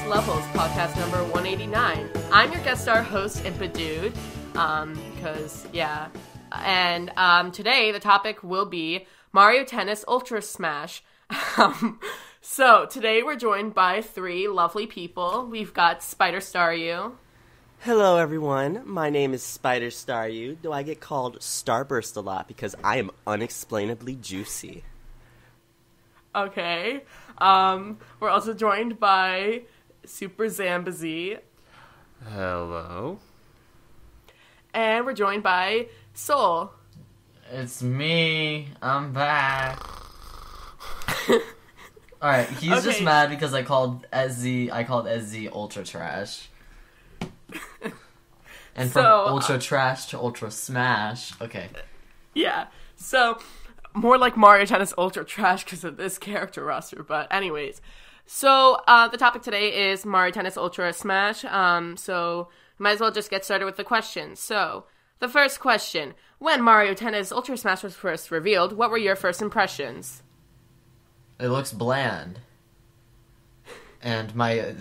Levels, podcast number 189. I'm your guest star host, Impadude, and today the topic will be Mario Tennis Ultra Smash. So today we're joined by three lovely people. We've got SpiderStaryu. Hello everyone, my name is SpiderStaryu, though I get called Starburst a lot because I am unexplainably juicy. Okay. We're also joined by SuperZambezi. Hello. And we're joined by Soul. It's me. I'm back. Alright, he's just mad because I called SZ Ultra Trash. And from Ultra Trash to Ultra Smash. Okay. Yeah. So, more like Mario Tennis Ultra Trash because of this character roster. But anyways. So, the topic today is Mario Tennis Ultra Smash. So, might as well just get started with the questions. So, the first question. When Mario Tennis Ultra Smash was first revealed, what were your first impressions? It looks bland. And my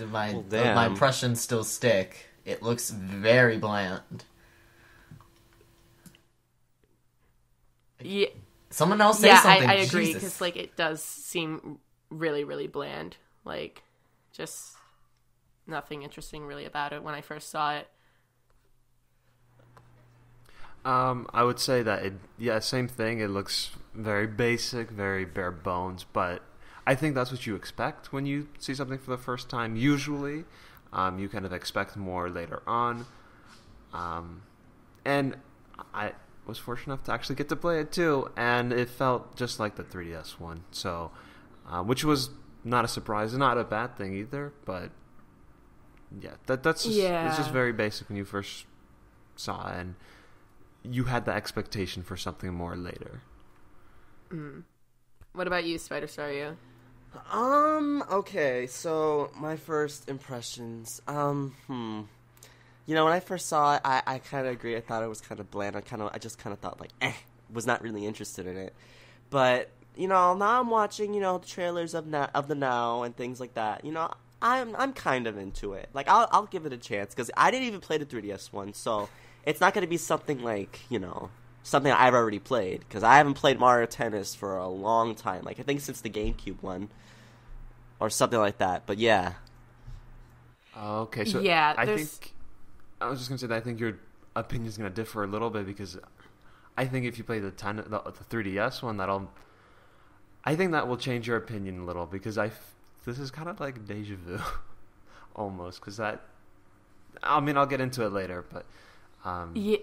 impressions still stick. It looks very bland. Yeah. Someone else say something. Yeah, I agree, because, it does seem really, really bland. Just nothing interesting really about it when I first saw it. I would say that same thing. It looks very basic, very bare bones, but I think that's what you expect when you see something for the first time. Usually, you kind of expect more later on. And I was fortunate enough to actually get to play it too, and it felt just like the 3DS one. So, which was not a surprise, not a bad thing either. But yeah, that's just, it's just very basic when you first saw it, and you had the expectation for something more later. What about you, SpiderStaryu? Okay, so my first impressions, when I first saw it, I kind of agree. I thought it was kind of bland. I just kind of thought, was not really interested in it. But, now I'm watching, the trailers of the now and things like that. I'm kind of into it. I'll give it a chance, because I didn't even play the 3DS one, so it's not going to be something something I've already played, because I haven't played Mario Tennis for a long time. I think since the GameCube one, or something like that. But yeah. Okay, so yeah, I think I was just gonna say that I think your opinion is gonna differ a little bit, because I think if you play the 3DS one, I think that will change your opinion a little, because this is kind of like deja vu, almost, because I'll get into it later, but yeah.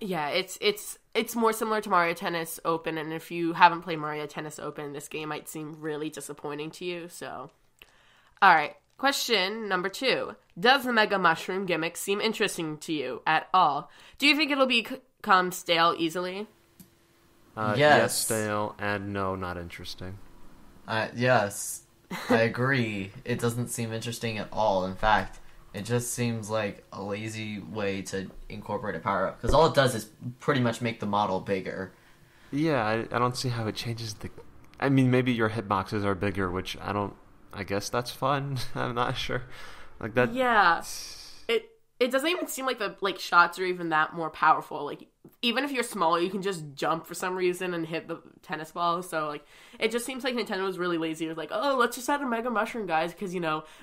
Yeah, it's more similar to Mario Tennis Open, and if you haven't played Mario Tennis Open, this game might seem really disappointing to you, so. Alright, question number 2. Does the Mega Mushroom gimmick seem interesting to you at all? Do you think it'll become stale easily? Yes, stale, and no, not interesting. Yes, I agree. It doesn't seem interesting at all. In fact, it just seems like a lazy way to incorporate a power-up. Because all it does is pretty much make the model bigger. Yeah, I don't see how it changes I mean, maybe your hitboxes are bigger, which I guess that's fun. I'm not sure. That. Yeah. It doesn't even seem like the shots are even that more powerful. Even if you're smaller, you can just jump for some reason and hit the tennis ball. So it just seems like Nintendo was really lazy. It was like, oh, let's just add a Mega Mushroom, guys, because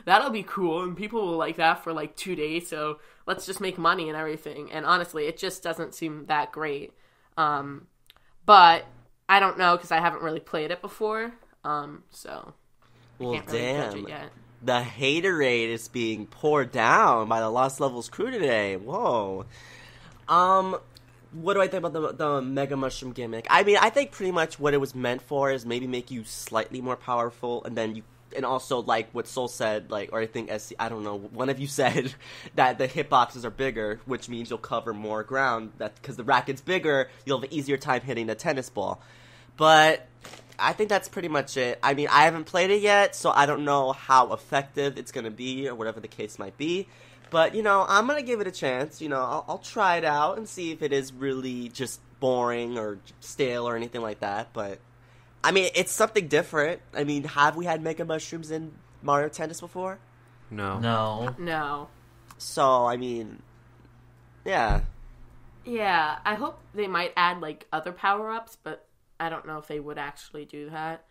that'll be cool and people will like that for 2 days. So let's just make money and everything. And honestly, it just doesn't seem that great. But I don't know, because I haven't really played it before. So I can't really judge it yet. The haterade is being poured down by the Lost Levels crew today. Whoa. What do I think about the Mega Mushroom gimmick? I mean, I think pretty much what it was meant for is maybe make you slightly more powerful, and also like what Soul said, or I think I don't know, one of you said that the hitboxes are bigger, which means you'll cover more ground. That because the racket's bigger, you'll have an easier time hitting the tennis ball. But I think that's pretty much it. I mean, I haven't played it yet, so I don't know how effective it's going to be, or whatever the case might be. But, I'm going to give it a chance. I'll try it out and see if it is really just boring or stale or anything like that. But, I mean, it's something different. I mean, have we had Mega Mushrooms in Mario Tennis before? No. No. So, I mean, yeah. Yeah, I hope they might add, like, other power-ups, but I don't know if they would actually do that.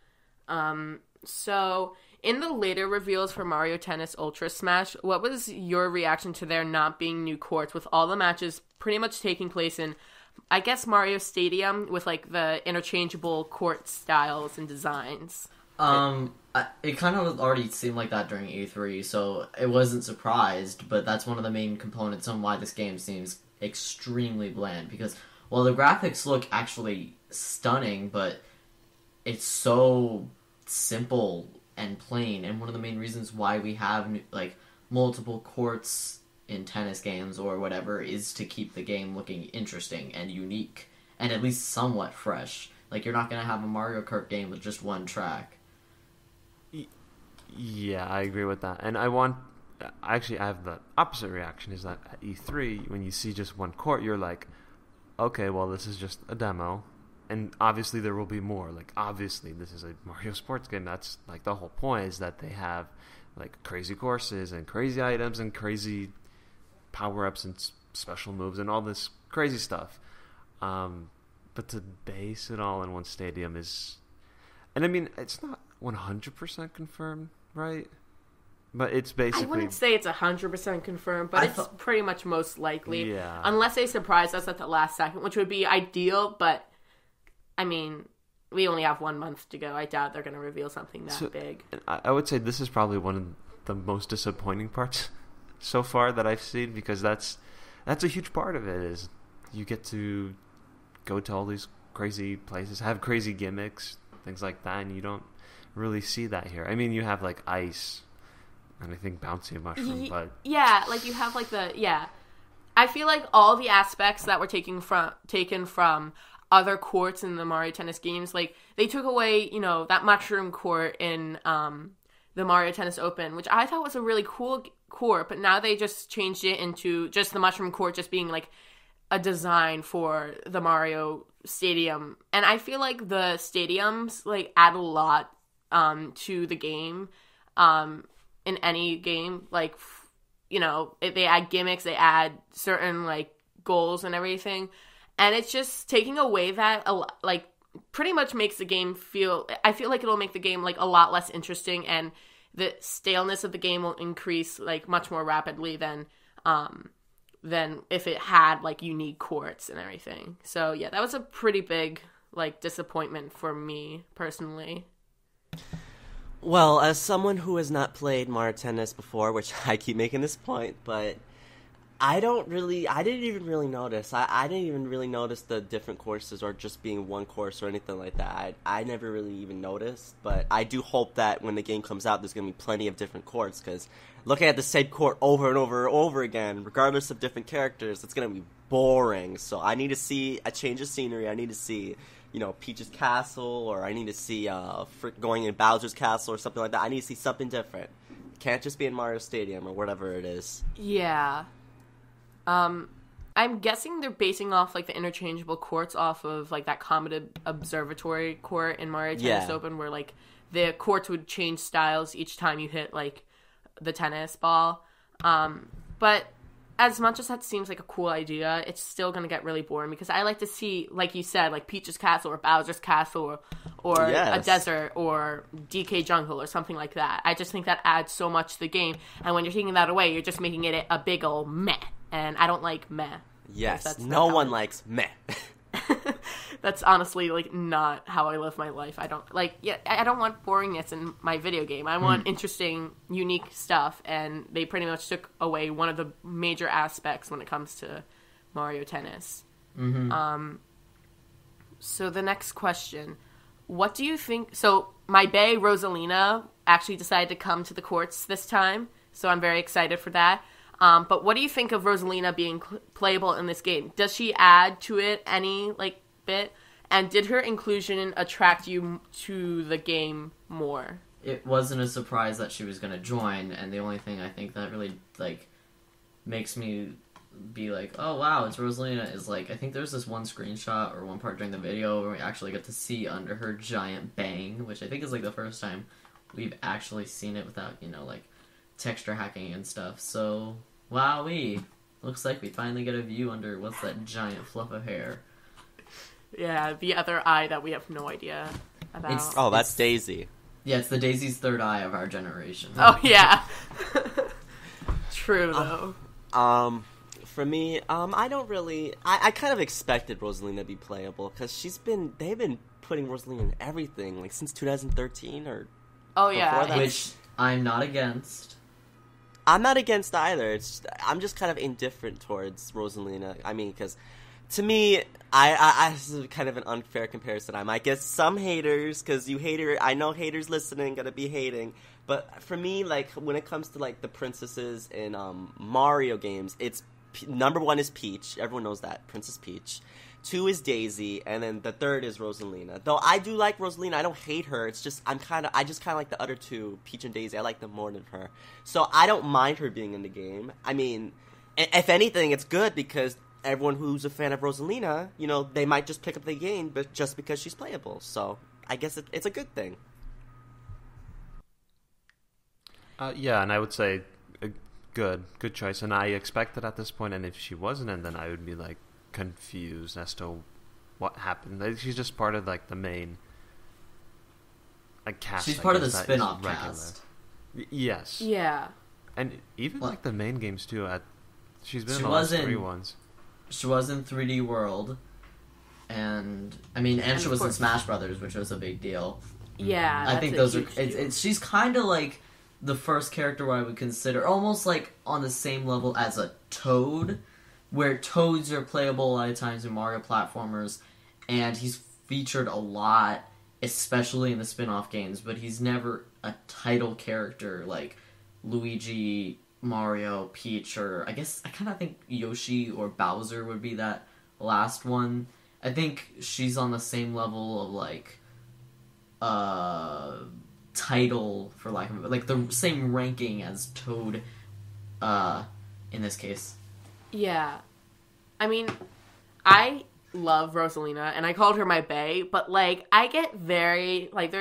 So, in the later reveals for Mario Tennis Ultra Smash, what was your reaction to there not being new courts, with all the matches pretty much taking place in, I guess, Mario Stadium, with, like, the interchangeable court styles and designs? It kind of already seemed like that during E3, so it wasn't surprised, but that's one of the main components on why this game seems extremely bland, because, well, the graphics look actually stunning, but it's so simple and plain, and one of the main reasons why we have, like, multiple courts in tennis games or whatever is to keep the game looking interesting and unique, and at least somewhat fresh. Like, you're not going to have a Mario Kart game with just one track. Yeah, I agree with that. And I have the opposite reaction, is that at E3, when you see just one court, you're like, okay, well, this is just a demo. And obviously there will be more. Like, obviously this is a Mario sports game. That's, like, the whole point, is that they have, like, crazy courses and crazy items and crazy power-ups and special moves and all this crazy stuff. But to base it all in one stadium is... And, I mean, it's not 100% confirmed, right? But it's basically... I wouldn't say it's 100% confirmed, but it's pretty much most likely. Yeah. Unless they surprise us at the last second, which would be ideal, but, I mean, we only have 1 month to go. I doubt they're going to reveal something that big. I would say this is probably one of the most disappointing parts so far that I've seen, because that's a huge part of it, is you get to go to all these crazy places, have crazy gimmicks, things like that, and you don't really see that here. I mean, you have, like, ice and I think bouncy mushroom, but... Yeah, like, you have, like, I feel like all the aspects that were taken from other courts in the Mario Tennis games, like, they took away, you know, that mushroom court in the Mario Tennis Open, which I thought was a really cool court, but now they just changed it into just the mushroom court just being, like, a design for the Mario Stadium. And I feel like the stadiums, like, add a lot to the game, in any game. Like, you know, they add gimmicks, they add certain, like, goals and everything, and it's just taking away that, like, pretty much makes the game feel, I feel like it'll make the game, like, a lot less interesting, and the staleness of the game will increase, like, much more rapidly than if it had, like, unique courts and everything. So yeah, that was a pretty big, like, disappointment for me personally. Well, as someone who has not played Mario Tennis before, which I keep making this point, but I didn't even really notice. I didn't even really notice the different courses or just being one course or anything like that. I never really even noticed, but I do hope that when the game comes out, there's going to be plenty of different courts, because looking at the same court over and over and over again, regardless of different characters, it's going to be boring. So I need to see a change of scenery. I need to see, you know, Peach's Castle, or I need to see going in Bowser's Castle or something like that. I need to see something different. It can't just be in Mario Stadium or whatever it is. Yeah. I'm guessing they're basing off, like, the interchangeable courts off of, like, that Comet Observatory court in Mario Tennis Open, where, like, the courts would change styles each time you hit, like, the tennis ball. But as much as that seems like a cool idea, it's still going to get really boring, because I like to see, like you said, like, Peach's Castle or Bowser's Castle or a desert or DK Jungle or something like that. I just think that adds so much to the game, and when you're taking that away, you're just making it a big ol' meh. And I don't like meh. Yes, no one likes meh. That's honestly, like, not how I live my life. I don't want boringness in my video game. I want interesting, unique stuff, and they pretty much took away one of the major aspects when it comes to Mario Tennis. Mm-hmm. So the next question, what do you think... So, my bae, Rosalina, actually decided to come to the courts this time, so I'm very excited for that. But what do you think of Rosalina being playable in this game? Does she add to it any, like, bit? And did her inclusion attract you to the game more? It wasn't a surprise that she was going to join, and the only thing I think that really, like, makes me be like, oh, wow, it's Rosalina, is, like, I think there's this one screenshot or one part during the video where we actually get to see under her giant bang, which I think is, like, the first time we've actually seen it without, you know, like, texture hacking and stuff. So, wowee. Looks like we finally get a view under what's that giant fluff of hair. Yeah, the other eye that we have no idea about. That's Daisy. Yeah, it's the Daisy's third eye of our generation. Oh, yeah. True, though. For me, I don't really... I kind of expected Rosalina to be playable, because they've been putting Rosalina in everything, like, since 2013, or... Oh, yeah. that. Which I'm not against. I'm not against either. I'm just kind of indifferent towards Rosalina. I mean, because to me, this is kind of an unfair comparison. I might get some haters, because I know haters listening gonna be hating. But for me, like, when it comes to, like, the princesses in Mario games, it's number 1 is Peach. Everyone knows that, Princess Peach. 2 is Daisy, and then the 3rd is Rosalina. Though I do like Rosalina, I don't hate her. It's just I just kind of like the other 2, Peach and Daisy. I like them more than her. So I don't mind her being in the game. I mean, if anything, it's good because everyone who's a fan of Rosalina, they might just pick up the game, but just because she's playable. So I guess it's a good thing. Yeah, and I would say good choice. And I expected at this point, and if she wasn't in, then I would be like confused as to what happened. Like, she's just part of like the main cast. She's part of the spin-off cast. Yes. Yeah. And even like the main games too. She's been in She the was last in- 3 ones. She was in 3D World, and she was in Smash Brothers, which was a big deal. Yeah, I think those are. She's kind of like the first character where I would consider almost like on the same level as a Toad, where Toads are playable a lot of times in Mario platformers, and he's featured a lot, especially in the spin-off games. But he's never a title character like Luigi, Mario, Peach, or I guess I kind of think Yoshi or Bowser would be that last one. I think she's on the same level of like title, for lack of like the same ranking as Toad in this case. Yeah. I mean, I love Rosalina, and I called her my bae, but like I get very like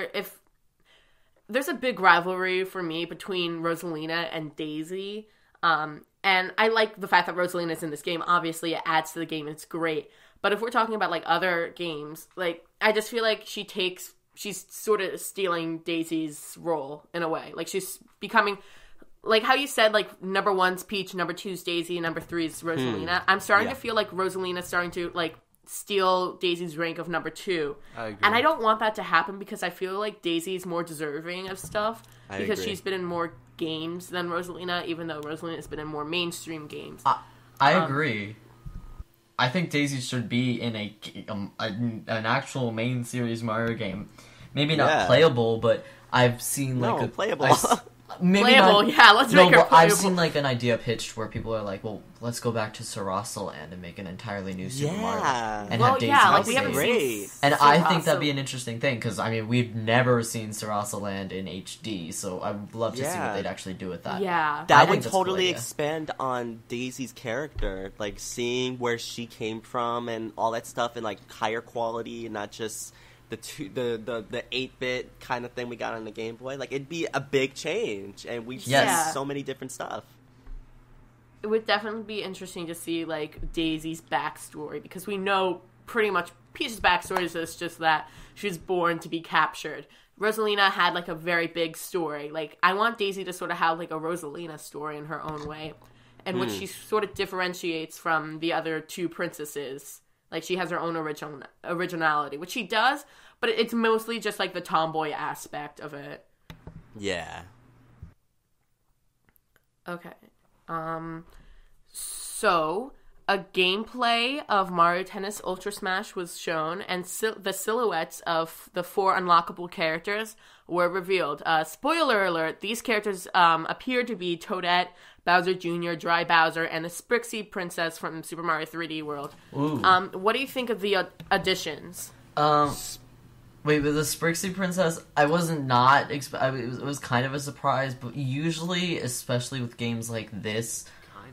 there's a big rivalry for me between Rosalina and Daisy. And I like the fact that Rosalina's in this game. Obviously, it adds to the game. It's great. But if we're talking about, like, other games, like, I just feel like she's sort of stealing Daisy's role in a way. Like, she's becoming, like, how you said, like, number 1's Peach, number 2's Daisy, and number 3's Rosalina. I'm starting to feel like Rosalina's starting to, like, steal Daisy's rank of number 2. I agree. And I don't want that to happen because I feel like Daisy's more deserving of stuff because she's been in more games than Rosalina, even though Rosalina's been in more mainstream games. I agree. I think Daisy should be in an actual main series Mario game. Maybe not playable, but I've seen like playable. Maybe playable, let's make her playable. I've seen like an idea pitched where people are like, well, let's go back to Sarasa Land and make an entirely new Super Mario. And have Daisy like we haven't seen And I think that'd be an interesting thing, because, I mean, we've never seen Sarasa Land in HD, so I would love to see what they'd actually do with that. Yeah. That would totally expand on Daisy's character, like, seeing where she came from and all that stuff in, like, higher quality and not just the 8-bit kind of thing we got on the Game Boy. Like, it'd be a big change, and we've seen so many different stuff. It would definitely be interesting to see, like, Daisy's backstory, because we know pretty much Peach's backstory is just that she was born to be captured. Rosalina had, like, a very big story. Like, I want Daisy to sort of have, like, a Rosalina story in her own way, in which she sort of differentiates from the other 2 princesses. Like, she has her own originality, which she does, but it's mostly just, like, the tomboy aspect of it. Yeah. Okay. So, a gameplay of Mario Tennis Ultra Smash was shown, and the silhouettes of the 4 unlockable characters were revealed. Spoiler alert, these characters appear to be Toadette, Bowser Jr., Dry Bowser, and the Sprixie Princess from Super Mario 3D World. Ooh. What do you think of the additions? Wait, with the Sprixie Princess, I wasn't not... it was kind of a surprise, but usually, especially with games like this,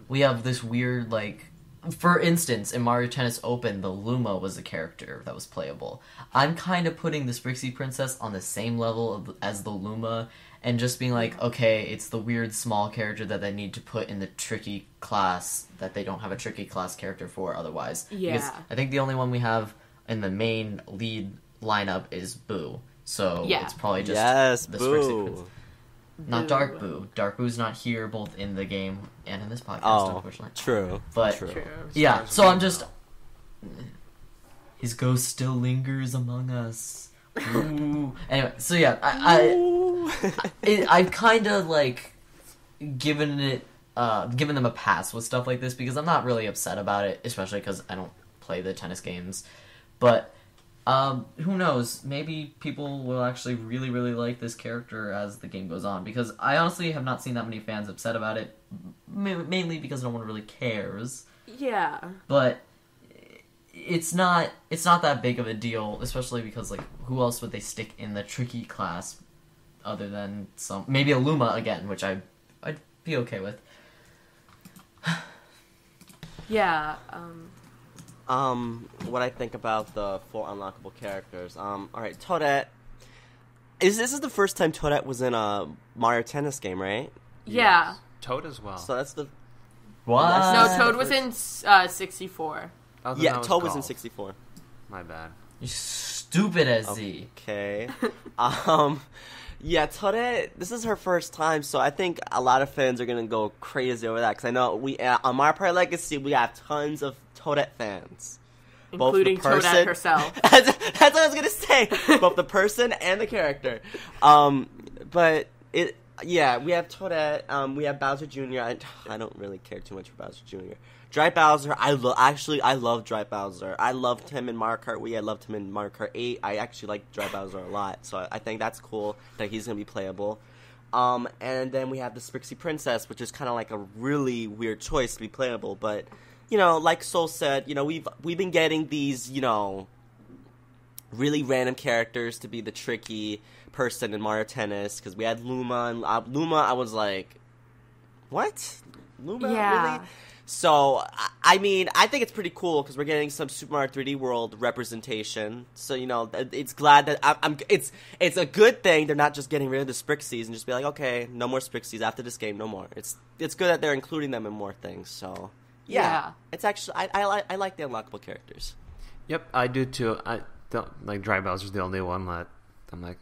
we have this weird, like, for instance, in Mario Tennis Open, the Luma was a character that was playable. I'm kind of putting the Sprixie Princess on the same level as the Luma, and just being like, okay, it's the weird small character that they need to put in the tricky class that they don't have a tricky class character for otherwise. Yeah. Because I think the only one we have in the main lead lineup is Boo. So it's probably just the Sprixie Princess. Not Dark Boo. Dark Boo's not here both in the game and in this podcast, unfortunately. True. But, true. Yeah, so I'm just... His ghost still lingers among us. Ooh. Anyway, so yeah, I've kind of, like, given them a pass with stuff like this, because I'm not really upset about it, especially because I don't play the tennis games. But... who knows? Maybe people will actually really, really like this character as the game goes on, because I honestly have not seen that many fans upset about it, mainly because no one really cares. Yeah. But it's not that big of a deal, especially because, like, who else would they stick in the tricky class other than maybe a Luma again, which I'd be okay with. Yeah, what I think about the 4 unlockable characters. Alright, Toadette. This is the first time Toadette was in a Mario Tennis game, right? yeah. Yes. Toad as well. So that's the... What? No, Toad was in 64. Yeah, Toad was in 64. My bad. You stupid as Z. Okay. Yeah, Toadette, this is her first time, so I think a lot of fans are gonna go crazy over that, because I know on Mario Party Legacy, we have tons of Toadette fans. Including Toadette herself. That's what I was gonna say. Both the person and the character. But we have Toadette. We have Bowser Jr. I don't really care too much for Bowser Jr. Dry Bowser, I love Dry Bowser. I loved him in Mario Kart Wii. I loved him in Mario Kart 8. I actually like Dry Bowser a lot, so I think that's cool that he's gonna be playable. And then we have the Sprixie Princess, which is kind of like a really weird choice to be playable, but like Soul said, we've been getting these, really random characters to be the tricky person in Mario Tennis, because we had Luma, and Luma, I was like, what? Luma? Yeah. Really? So, I mean, I think it's pretty cool, because we're getting some Super Mario 3D World representation, so, it's glad that it's a good thing they're not just getting rid of the Sprixies and just be like, okay, no more Sprixies after this game, no more. It's good that they're including them in more things, so... Yeah, it's actually I like the unlockable characters. Yep, I do too. I don't like Dry Bowser's the only one that I'm like,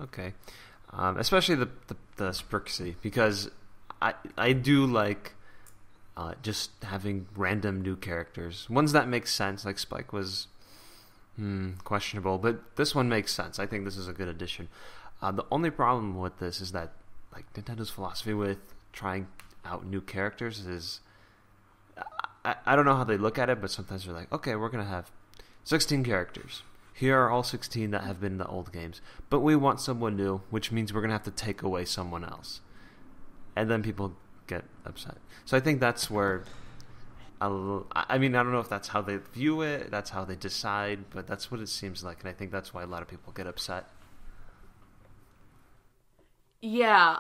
okay. Especially the Sprixie, because I do like just having random new characters. Ones that make sense, like Spike was questionable, but this one makes sense. I think this is a good addition. The only problem with this is that like Nintendo's philosophy with trying out new characters is. I don't know how they look at it, but sometimes they're like, okay, we're going to have 16 characters. Here are all 16 that have been in the old games. But we want someone new, which means we're going to have to take away someone else. And then people get upset. So I think that's where... I don't know if that's how they view it, that's how they decide, but that's what it seems like. And I think that's why a lot of people get upset. Yeah,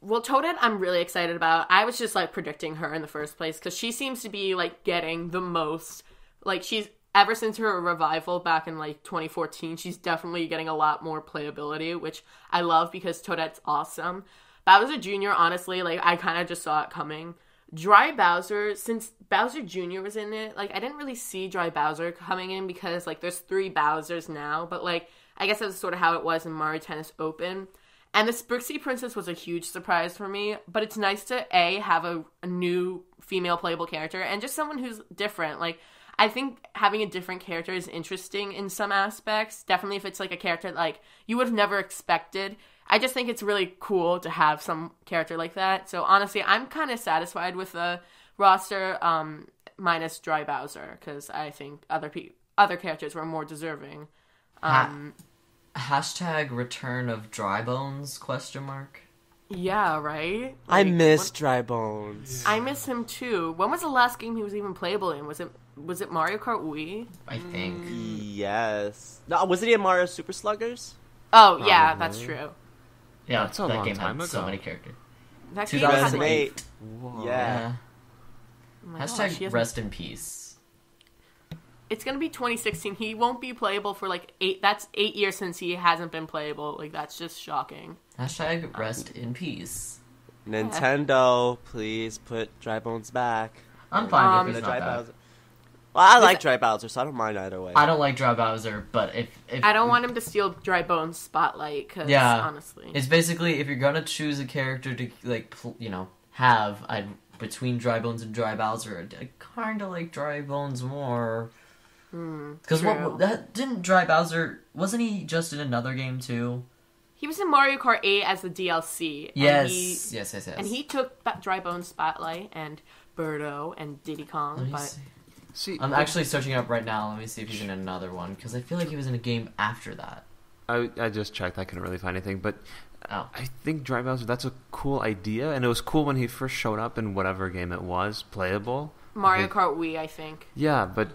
well, Toadette, I'm really excited about. I was just, like, predicting her in the first place, because she seems to be, like, getting the most, like, she's, ever since her revival back in, like, 2014, she's definitely getting a lot more playability, which I love, because Toadette's awesome. Bowser Jr., honestly, like, I kind of just saw it coming. Dry Bowser, since Bowser Jr. was in it, like, I didn't really see Dry Bowser coming in, because, like, there's 3 Bowsers now, but, like, I guess that's sort of how it was in Mario Tennis Open. And the Sprixie Princess was a huge surprise for me, but it's nice to, have a new female playable character, and just someone who's different. Like, I think having a different character is interesting in some aspects, definitely if it's, like, a character, like, you would have never expected. I just think it's really cool to have some character like that. So, honestly, I'm kind of satisfied with the roster, minus Dry Bowser, because I think other characters were more deserving. Hashtag return of Dry Bones, ? Yeah, right? I miss Dry Bones. I miss him too. When was the last game he was even playable in? Was it Mario Kart Wii? I think. Yes. No, wasn't he in Mario Super Sluggers? Oh, yeah, that's true. Yeah, that's a that long game time had so ago. many characters. That game had, like, 2008. Whoa. Yeah. Oh my Hashtag gosh, he hasn't- rest in peace. It's gonna be 2016. He won't be playable for like 8. That's 8 years since he hasn't been playable. Like that's just shocking. Hashtag rest in peace. Nintendo, please put Dry Bones back. I'm fine if The he's Dry not back. Bowser. Well, I like Dry Bowser, so I don't mind either way. I don't like Dry Bowser, but if I don't want him to steal Dry Bones' spotlight. Cause, Yeah. honestly, It's basically, if you're gonna choose a character to, like, have, between Dry Bones and Dry Bowser, I kinda like Dry Bones more. Because true. didn't Dry Bowser, wasn't he just in another game too? he was in Mario Kart 8 as the DLC. Yes. And Yes. And he took Dry Bones' spotlight and Birdo and Diddy Kong. Let me But see. See, I'm actually searching up right now. Let me see if he's in another one, because I feel like he was in a game after that. I just checked. I couldn't really find anything, but Oh. I think Dry Bowser, that's a cool idea, and it was cool when he first showed up in whatever game it was, playable. Mario I think- Kart Wii, I think. Yeah, but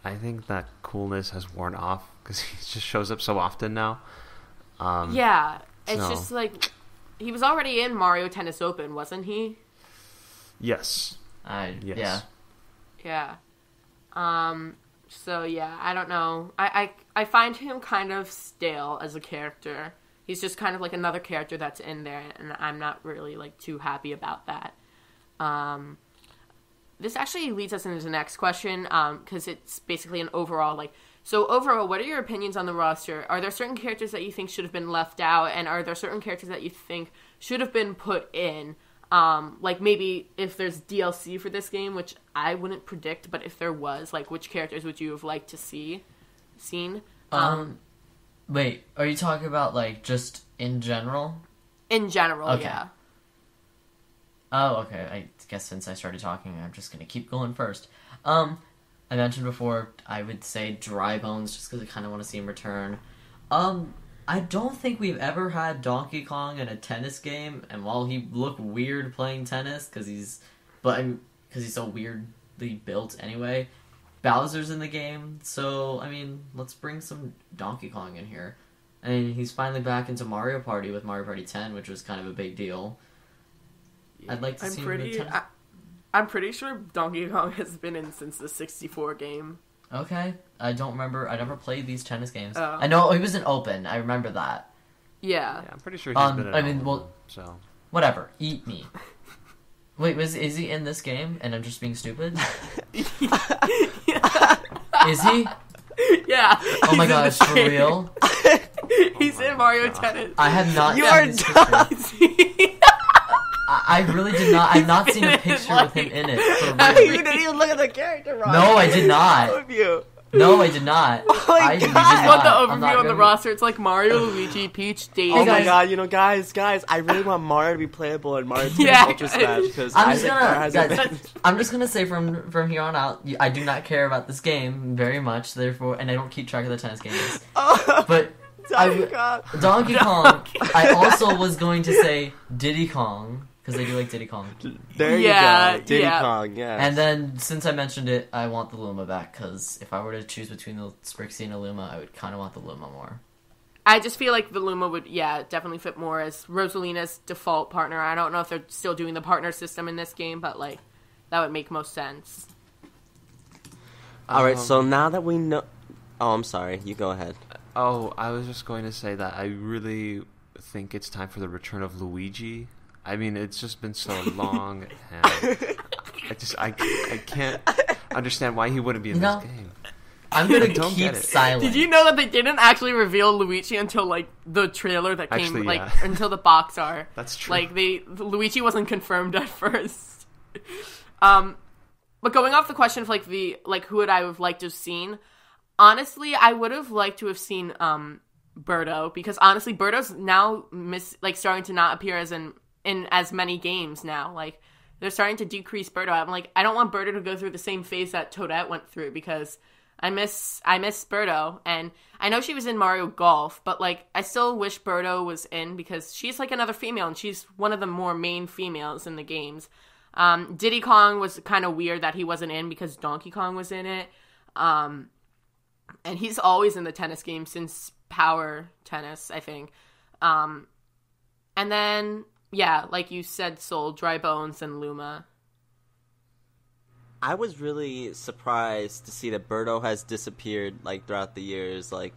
I think that coolness has worn off because he just shows up so often now. Yeah, it's so- just like he was already in Mario Tennis Open, wasn't he? Yes. Yeah. Yeah. So yeah, I don't know. I find him kind of stale as a character. He's just kind of like another character that's in there, and I'm not really like too happy about that. This actually leads us into the next question, because it's basically an overall like. So overall, what are your opinions on the roster? Are there certain characters that you think should have been left out, and are there certain characters that you think should have been put in? Like maybe if there's DLC for this game, which I wouldn't predict, but if there was, like which characters would you have liked to seen? Wait, are you talking about, like, just in general? In general, Okay. yeah. Oh, okay. I guess since I started talking, I'm just gonna keep going first. I mentioned before, I would say Dry Bones, just because I kind of want to see him return. I don't think we've ever had Donkey Kong in a tennis game, and while he looked weird playing tennis, because he's so weirdly built anyway, Bowser's in the game, so, I mean, let's bring some Donkey Kong in here. I mean, he's finally back into Mario Party with Mario Party 10, which was kind of a big deal. I'd like to see him in the tennis. I'm pretty sure Donkey Kong has been in since the 64 game. Okay, I don't remember. I never played these tennis games. Oh. I know he was in Open. I remember that. Yeah. Yeah, I'm pretty sure he's been in I all mean, of well- them, so... Whatever. Eat me. Wait, is he in this game? And I'm just being stupid. Is he? Yeah. Oh my he's in gosh, the for game. real? He's in Mario Tennis. I have not. You seen are his dumb. picture. I really did not. I've not seen a picture with him in it. For You real. didn't even look at the character, Ron. No, I did not. Of you. No, I did not. Oh my I God. did I just want the not. I'm not overview on the gonna- roster. It's like Mario, Luigi, Peach, Daisy. Oh my guys. god, guys, I really want Mario to be playable in Mario Tennis Yeah, Ultra guys. Smash, because I'm just Isaac gonna. hasn't Guys, been... I'm just gonna say from here on out, I do not care about this game very much. Therefore, and I don't keep track of the tennis games. But Donkey Kong. Donkey Kong. I also was going to say Diddy Kong because I do like Diddy Kong. There Yeah, you go. Diddy yeah. Kong, yes. And then since I mentioned it, I want the Luma back because if I were to choose between the Sprixie and the Luma, I would kind of want the Luma more. I just feel like the Luma would, definitely fit more as Rosalina's default partner. I don't know if they're still doing the partner system in this game, but, like, that would make most sense. Alright, so now that we know... Oh, I'm sorry. You go ahead. Oh, I was just going to say that I really think it's time for the return of Luigi. I mean, it's just been so long, and I can't understand why he wouldn't be in No. this game. I'm gonna Don't keep get it. silent. Did you know that they didn't actually reveal Luigi until, like, the trailer that came, Actually, like, yeah. until the box art? That's true. Like, Luigi wasn't confirmed at first. But going off the question of, like, who would I have liked to have seen, honestly, I would have liked to have seen, Birdo, because honestly, Birdo's now starting to not appear in as many games now. Like, they're starting to decrease Birdo. I'm like, I don't want Birdo to go through the same phase that Toadette went through, because I miss Birdo, and I know she was in Mario Golf, but, like, I still wish Birdo was in, because she's, like, another female, and she's one of the more main females in the games. Diddy Kong was kind of weird that he wasn't in, because Donkey Kong was in it. And he's always in the tennis game since Power Tennis, I think. And then, yeah, like you said, Soul, Dry Bones, and Luma. I was really surprised to see that Birdo has disappeared like throughout the years. Like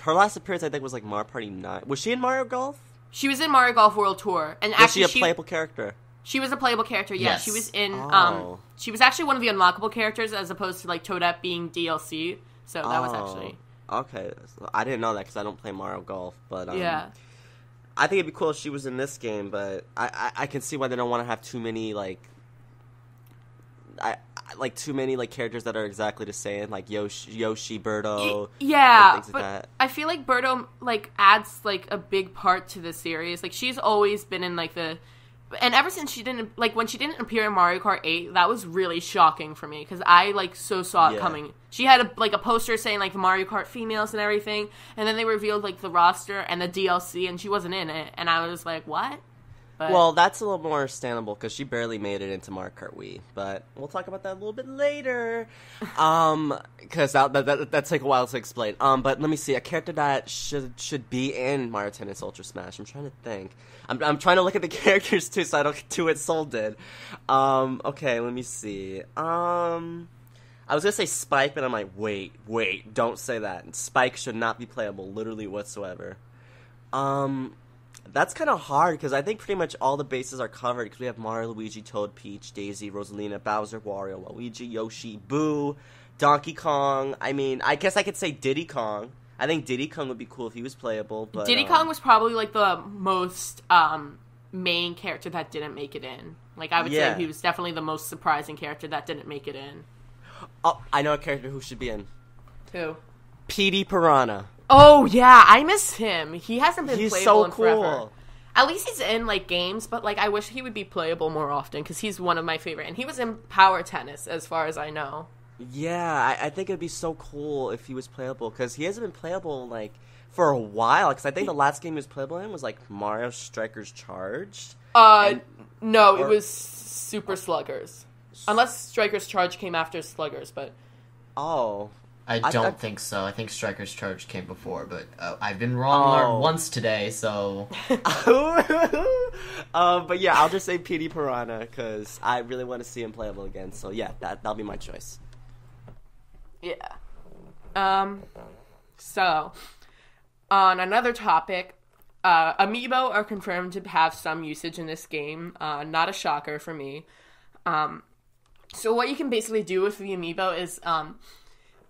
her last appearance, I think, was like Mario Party 9. Was she in Mario Golf? She was in Mario Golf World Tour, and was actually she a playable character? She was a playable character. Yeah, Yes. she was in. Oh. She was actually one of the unlockable characters, as opposed to like Toadette being DLC. So that was actually okay. So I didn't know that because I don't play Mario Golf, but yeah. I think it'd be cool if she was in this game, but I can see why they don't want to have too many too many characters that are exactly the same, like Yoshi, Birdo, yeah. and things but like that. I feel like Birdo adds a big part to the series. Like she's always been in and ever since she didn't when she didn't appear in Mario Kart 8, that was really shocking for me because I so saw it coming. She had a poster saying the Mario Kart females and everything, and then they revealed the roster and the DLC, and she wasn't in it, and I was like, what? But, well, that's a little more understandable because she barely made it into Mario Kart Wii, but we'll talk about that a little bit later. Because that take a while to explain. But let me see, a character that should be in Mario Tennis Ultra Smash. I'm trying to think. I'm trying to look at the characters too, so I don't get too insulted. Okay, let me see. I was gonna say Spike, but I'm like, wait, don't say that. Spike should not be playable, literally whatsoever. That's kind of hard, because I think pretty much all the bases are covered, because we have Mario, Luigi, Toad, Peach, Daisy, Rosalina, Bowser, Wario, Luigi, Yoshi, Boo, Donkey Kong. I mean, I guess I could say Diddy Kong. I think Diddy Kong would be cool if he was playable, but... Diddy Kong was probably, the most, main character that didn't make it in. I would say he was definitely the most surprising character that didn't make it in. Oh, I know a character who should be in. Who? Petey Piranha. Oh, yeah, I miss him. He hasn't been He's playable so in cool. forever. At least he's in, games, but, I wish he would be playable more often, because he's one of my favorite. And he was in Power Tennis, as far as I know. Yeah, I think it'd be so cool if he was playable, because he hasn't been playable, for a while, because I think the last game he was playable in was, Mario Strikers Charged. No, it was Super Sluggers. Unless Strikers Charge came after Sluggers, but... Oh... I don't think so. I think Striker's Charge came before, but I've been wrong once today, so... but yeah, I'll just say Petey Piranha, because I really want to see him playable again, so yeah, that'll be my choice. Yeah. So, on another topic, amiibo are confirmed to have some usage in this game. Not a shocker for me. So what you can basically do with the amiibo is...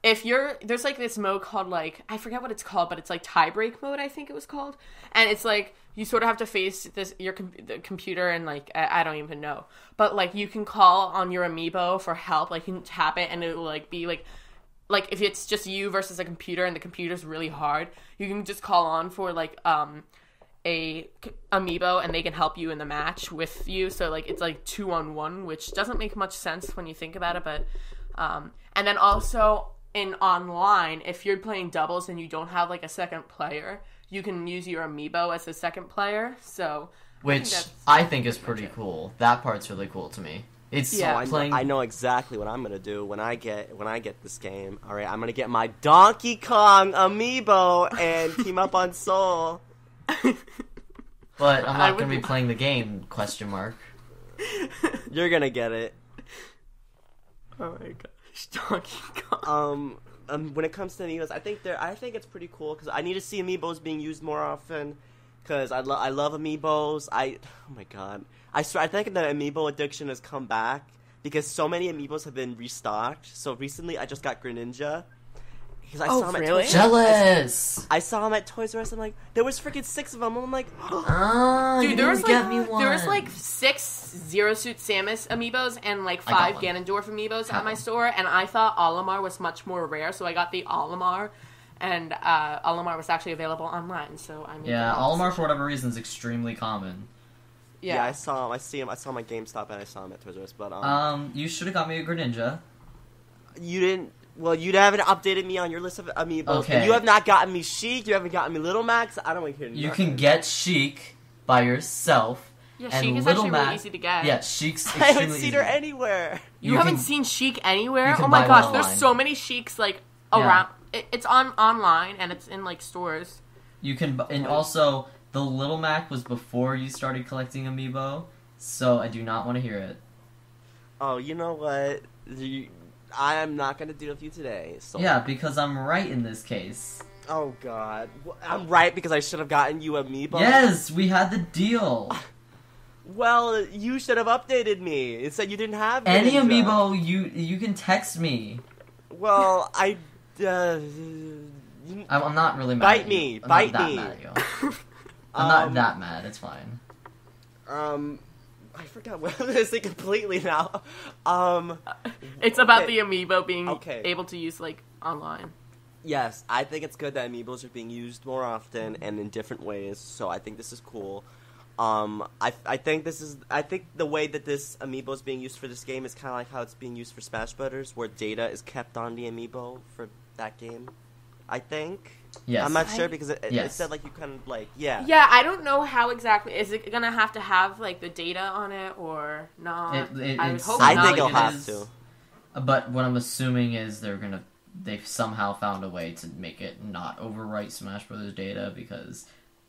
there's this mode called I forget what it's called, but it's tie break mode, I think it was called, and it's you sort of have to face the computer and I don't even know, but you can call on your amiibo for help, you can tap it and it will be if it's just you versus a computer and the computer's really hard, you can just call on for a amiibo and they can help you in the match with you, so it's 2-on-1, which doesn't make much sense when you think about it, but and then also in online, if you're playing doubles and you don't have a second player, you can use your amiibo as a second player. So, which I think is pretty cool. That part's really cool to me. It's I know exactly what I'm gonna do when I get this game. All right, I'm gonna get my Donkey Kong amiibo and team up on Soul. But I'm not gonna be playing the game? Question mark. You're gonna get it. Oh my god. Donkey Kong. When it comes to amiibos, I think it's pretty cool because I need to see amiibos being used more often. Because I love amiibos. Oh my god, I swear I think the amiibo addiction has come back because so many amiibos have been restocked. So recently, I just got Greninja. Because I saw him really? at Jealous. I saw him at Toys R Us. I'm like, there was freaking 6 of them. I'm like, dude, there was get me one. there was 6 Zero Suit Samus amiibos and 5 Ganondorf amiibos at my store, and I thought Olimar was much more rare, so I got the Olimar, and Olimar was actually available online. So I mean, Olimar for whatever reason is extremely common. Yeah, I saw him. I see him. I saw him at GameStop and I saw him at Toys R Us. But you should have got me a Greninja. You didn't. Well, you haven't updated me on your list of amiibos. Okay. And you have not gotten me Sheik. You haven't gotten me Little Max. I don't want to hear You can get Sheik by yourself. Yeah, and Sheik is Little actually Max, really easy to get. Yeah, Sheik's I extremely haven't seen her anywhere. You haven't seen Sheik anywhere? can Oh my buy gosh, one there's online. so many Sheiks around. It's online and it's in stores. You can, and also the Little Mac was before you started collecting amiibo, so I do not want to hear it. Oh, you know what? I am not gonna deal with you today. So. Yeah, because I'm right in this case. Oh God, I'm right because I should have gotten you amiibo. Yes, we had the deal. Well, you should have updated me. It said you didn't have Any Ninja. amiibo, you can text me. Well, I'm not really mad. Bite at me, you. I'm bite not me. that mad at you. I'm not that mad. It's fine. I forgot what I was gonna say completely now. It's about okay. the amiibo being Okay. able to use like online. Yes, I think it's good that amiibos are being used more often and in different ways. So I think this is cool. I think the way that this amiibo is being used for this game is kind of like how it's being used for Smash Brothers, where data is kept on the amiibo for that game. I think. Yes. I'm not sure because it Yes. said like you kind of like yeah. Yeah, I don't know how exactly. Is it gonna have to have like the data on it or not? I would it's hope I not. think it'll it have is, to. But what I'm assuming is they've somehow found a way to make it not overwrite Smash Brothers data because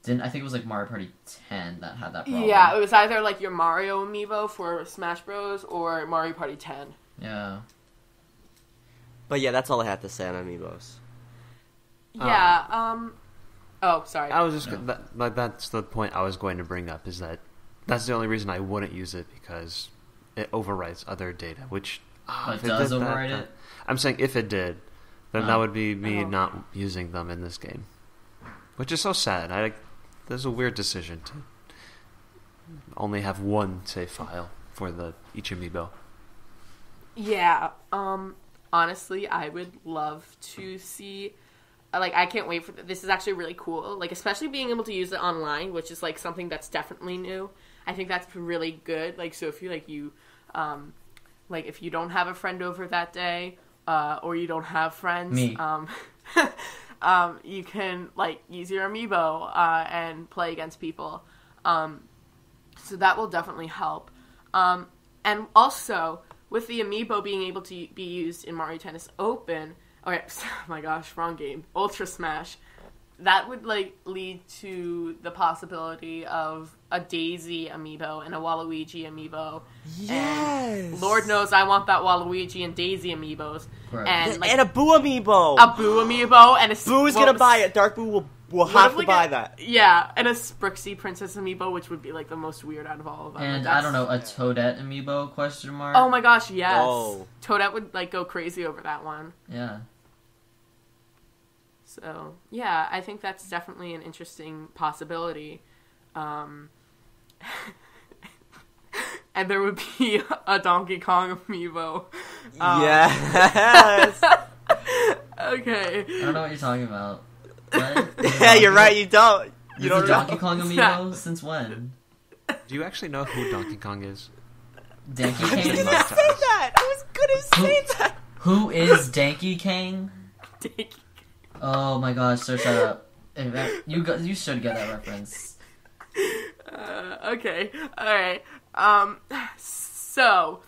I think it was like Mario Party 10 that had that problem. Yeah, it was either like your Mario amiibo for Smash Bros. Or Mario Party 10. Yeah. But yeah, that's all I had to say on amiibos. Yeah. Oh, sorry. I was just that's the point I was going to bring up. Is that's the only reason I wouldn't use it because it overwrites other data, which But if it does did overwrite that, it? I'm saying if it did, then that would be me Oh. not using them in this game, which is so sad. There's a weird decision to only have one save file for each amiibo. Yeah. Honestly, I would love to see. Like, I can't wait for this. Is actually really cool. Like, especially being able to use it online, which is like something that's definitely new. I think that's really good. Like, so if you if you don't have a friend over that day, or you don't have friends, Me. you can like use your amiibo and play against people. So that will definitely help. And also with the amiibo being able to be used in Mario Tennis Open. Okay, oh my gosh, wrong game. Ultra Smash. That would like lead to the possibility of a Daisy amiibo and a Waluigi amiibo. Yes. And Lord knows I want that Waluigi and Daisy amiibos. Right. And like And a Boo amiibo. a Boo amiibo and a Boo is gonna buy it. Dark Boo will what have if, to like, buy that. Yeah, and a Sprixie Princess amiibo, which would be like the most weird out of all of them. And Like, I don't know, a Toadette amiibo question mark? Oh my gosh, yes. Oh. Toadette would like go crazy over that one. Yeah. So, yeah, I think that's definitely an interesting possibility. And there would be a Donkey Kong amiibo. Yes. Okay. I don't know what you're talking about. What? Yeah, you're right. You don't. You There's don't a know. Donkey Kong amiibo? Since when? Do you actually know who Donkey Kong is? Donkey I was Kang? gonna say that. I was gonna say that. Who is Donkey Kang? Donkey- Oh my gosh, so shut up. You should get that reference. Okay. Alright. So,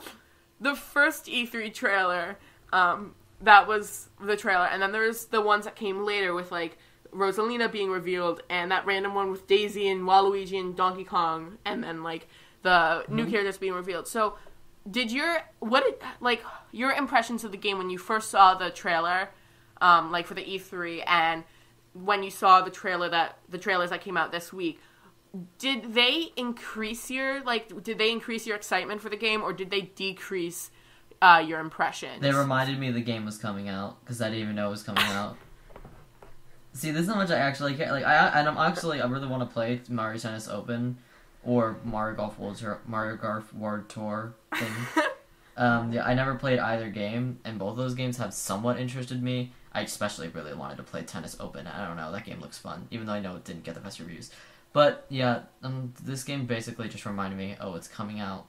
the first E3 trailer, that was the trailer, and then there's the ones that came later with, like, Rosalina being revealed, and that random one with Daisy and Waluigi and Donkey Kong, and then, like, the new characters being revealed. So, your impressions of the game when you first saw the trailer, like, for the E3, and when you saw the trailers that came out this week, did they increase your excitement for the game, or did they decrease your impressions? They reminded me the game was coming out, because I didn't even know it was coming out. See, this is how much I actually care. Like, I really want to play Mario Tennis Open, or Mario Golf World Tour thing. Yeah, I never played either game, and both of those games have somewhat interested me. I especially really wanted to play Tennis Open. I don't know, that game looks fun, even though I know it didn't get the best reviews. But yeah, this game basically just reminded me, oh, it's coming out.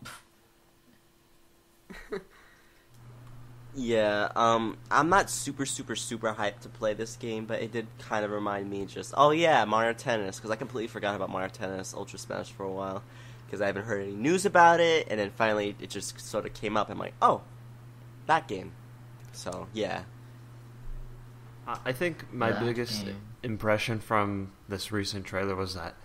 Yeah, I'm not super hyped to play this game, but it did kind of remind me oh yeah, Mario Tennis, because I completely forgot about Mario Tennis Ultra Smash for a while, because I haven't heard any news about it, and then finally it just sort of came up, and I'm like, oh, that game. So, yeah. I think my That biggest game. impression from this recent trailer was that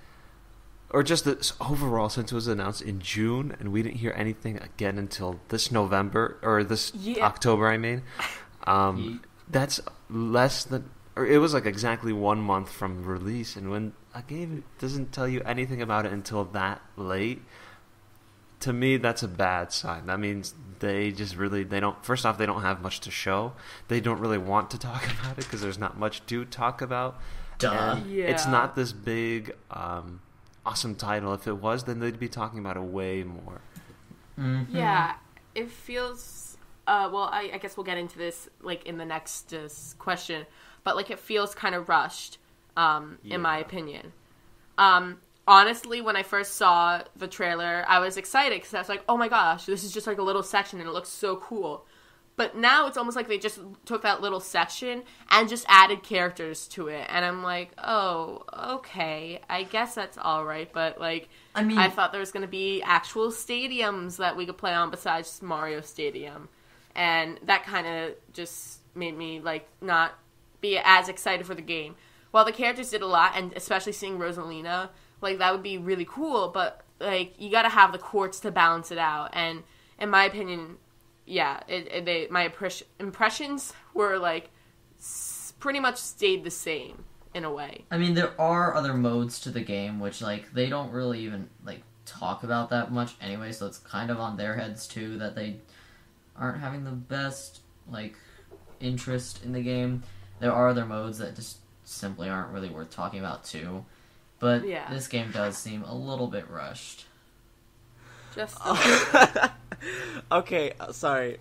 or just this overall, since it was announced in June and we didn't hear anything again until this November or this October, I mean, that's less than, or it was like exactly 1 month from release. And when a game doesn't tell you anything about it until that late, to me, that's a bad sign. That means they just really, they don't, first off, they don't have much to show. They don't really want to talk about it because there's not much to talk about. It's not this big, awesome title. If it was, then they'd be talking about it way more. Mm-hmm. Yeah, it feels, well, I guess we'll get into this, like, in the next question, but, like, it feels kind of rushed, in my opinion. Honestly, when I first saw the trailer, I was excited because I was like, oh my gosh, this is just like a little section and it looks so cool. But now it's almost like they just took that little section and just added characters to it. And I'm like, oh, okay, I guess that's all right. But, like, I mean, I thought there was going to be actual stadiums that we could play on besides Mario Stadium. And that kind of just made me, like, not be as excited for the game. While the characters did a lot, and especially seeing Rosalina, like, that would be really cool, but, like, you gotta have the courts to balance it out. And in my opinion, yeah, my impressions were, like, pretty much stayed the same, in a way. I mean, there are other modes to the game, which, like, they don't really even, like, talk about that much anyway, so it's kind of on their heads, too, that they aren't having the best, like, interest in the game. There are other modes that just simply aren't really worth talking about, too. But this game does seem a little bit rushed. Just okay, sorry.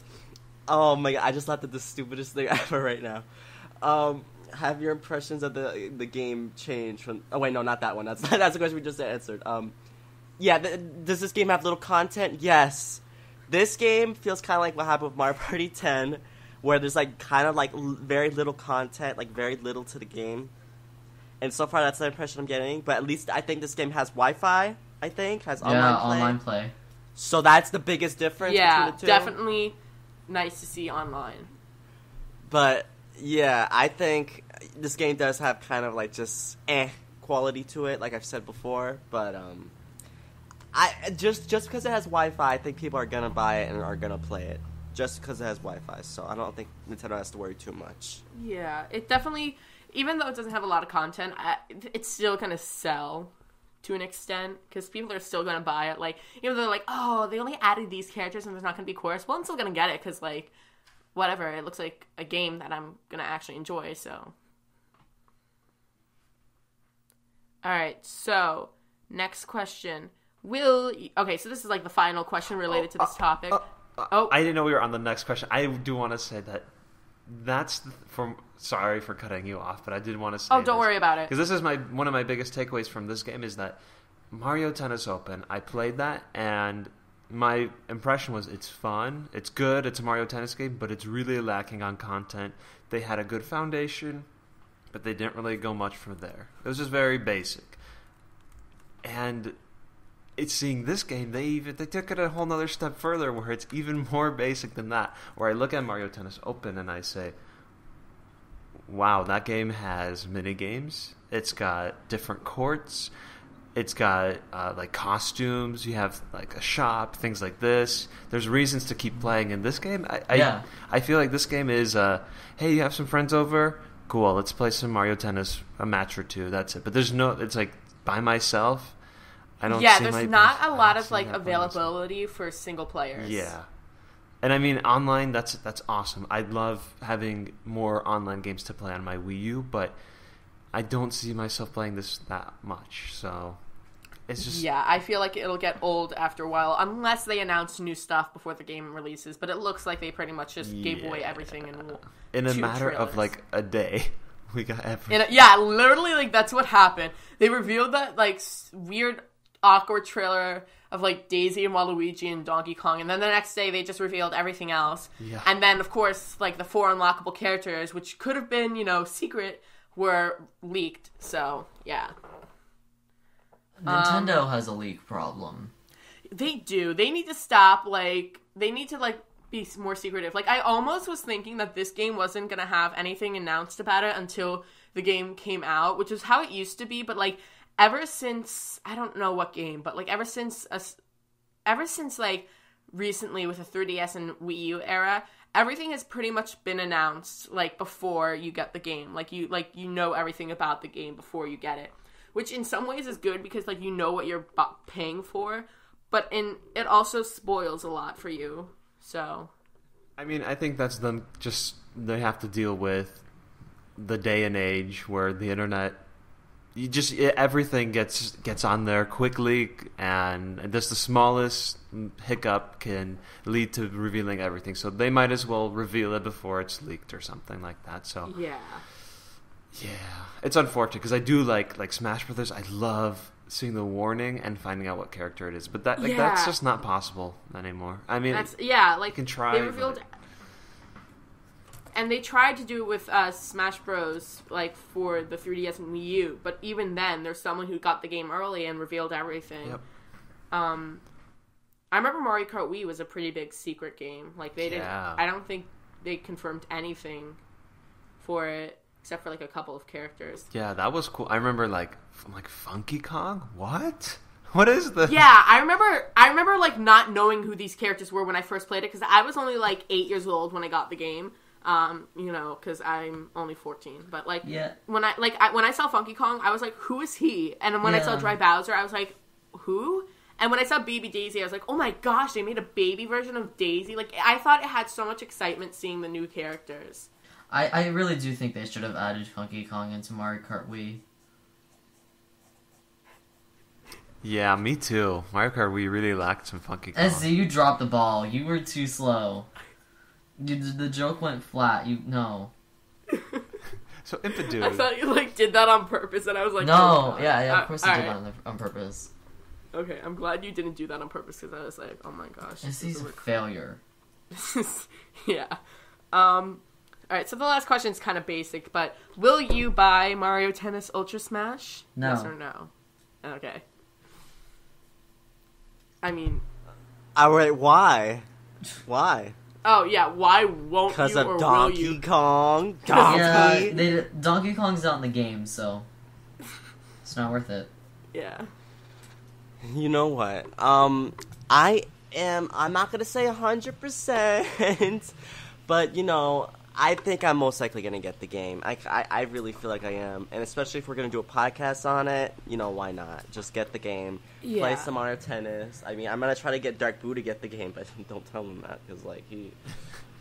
Oh my god, I just thought that the stupidest thing ever right now. Have your impressions of the game changed from... Oh wait, no, not that one. That's the question we just answered. Does this game have little content? Yes. This game feels kind of like what happened with Mario Party 10, where there's like kind of like very little content, like very little to the game. And so far, that's the impression I'm getting. But at least I think this game has Wi-Fi, has online play. So that's the biggest difference between the two. Yeah, definitely nice to see online. But, yeah, I think this game does have kind of, like, just quality to it, like I've said before. But, just because it has Wi-Fi, I think people are going to buy it and are going to play it. Just because it has Wi-Fi. So I don't think Nintendo has to worry too much. Yeah, it definitely... Even though it doesn't have a lot of content, it's still going to sell to an extent, because people are still going to buy it. Like, even though they're like, oh, they only added these characters and there's not going to be chorus. Well, I'm still going to get it, because, like, whatever. It looks like a game that I'm going to actually enjoy, so. Alright, so, next question. Okay, so this is, like, the final question related to this topic. I didn't know we were on the next question. I do want to say that that's sorry for cutting you off, but I did want to say. Oh, don't worry about it. Because this is one of my biggest takeaways from this game is that Mario Tennis Open. I played that, and my impression was it's fun, it's good, it's a Mario Tennis game, but it's really lacking on content. They had a good foundation, but they didn't really go much from there. It was just very basic. And it's seeing this game, they took it a whole nother step further, where it's even more basic than that. Where I look at Mario Tennis Open and I say, wow, that game has mini games. It's got different courts. It's got like costumes. You have like a shop, things like this. There's reasons to keep playing in this game. I feel like this game is, hey, you have some friends over? Cool, let's play some Mario Tennis, a match or two. That's it. But it's like by myself. There's not a lot of like availability for single players. Yeah. And I mean, online, that's awesome. I'd love having more online games to play on my Wii U, but I don't see myself playing this that much. So it's just... Yeah, I feel like it'll get old after a while, unless they announce new stuff before the game releases. But it looks like they pretty much just gave away everything in a matter of like a day. We got everything. Literally, like, that's what happened. They revealed that, like, weird, awkward trailer of, like, Daisy and Waluigi and Donkey Kong, and then the next day they just revealed everything else. Yeah. And then, of course, like, the 4 unlockable characters, which could have been, secret, were leaked. So, yeah. Nintendo has a leak problem. They do. They need to stop, like, be more secretive. Like, I almost was thinking that this game wasn't going to have anything announced about it until the game came out, which is how it used to be, but, like, ever since, I don't know what game, but, like, ever since, like, recently with the 3DS and Wii U era, everything has pretty much been announced, like, before you get the game. Like, you know everything about the game before you get it. Which in some ways is good because, like, you know what you're paying for. But it also spoils a lot for you. So... I mean, I think that's them they have to deal with the day and age where the internet, everything gets on there quickly, and just the smallest hiccup can lead to revealing everything. So they might as well reveal it before it's leaked or something like that. So yeah, it's unfortunate because I do like Smash Brothers. I love seeing the warning and finding out what character it is, but that's just not possible anymore. I mean, you can try. They revealed, and they tried to do it with Smash Bros. Like for the 3DS and Wii U, but even then, there's someone who got the game early and revealed everything. Yep. I remember Mario Kart Wii was a pretty big secret game. Like they didn't. I don't think they confirmed anything for it. Except for, like, a couple of characters. Yeah, that was cool. I remember, like Funky Kong? What? What is this? Yeah, I remember, like, not knowing who these characters were when I first played it, because I was only, like, 8 years old when I got the game, you know, because I'm only 14. But, like, when I saw Funky Kong, I was like, who is he? And when I saw Dry Bowser, I was like, who? And when I saw Baby Daisy, I was like, oh my gosh, they made a baby version of Daisy. Like, I thought it had so much excitement seeing the new characters. I really do think they should have added Funky Kong into Mario Kart Wii. Yeah, me too. Mario Kart Wii really lacked some Funky Kong. SZ, you dropped the ball. You were too slow. The joke went flat. No. So Impadude. I thought you, like, did that on purpose, and I was like... No, yeah, of course you did that on purpose. Okay, I'm glad you didn't do that on purpose, because I was like, oh my gosh. SZ's a failure. Yeah. Alright, so the last question is kind of basic, but will you buy Mario Tennis Ultra Smash? No. Yes or no? Okay. I mean... Alright, why? Why? Oh, yeah, why won't you Because or of Donkey will you? Kong? Yeah, Donkey Kong's not in the game, so... It's not worth it. Yeah. You know what? I'm not going to say 100%, but, you know... I think I'm most likely going to get the game. I really feel like I am. And especially if we're going to do a podcast on it, you know, why not? Just get the game. Yeah. Play some Mario Tennis. I mean, I'm going to try to get Dark Boo to get the game, but don't tell him that. Because, like, he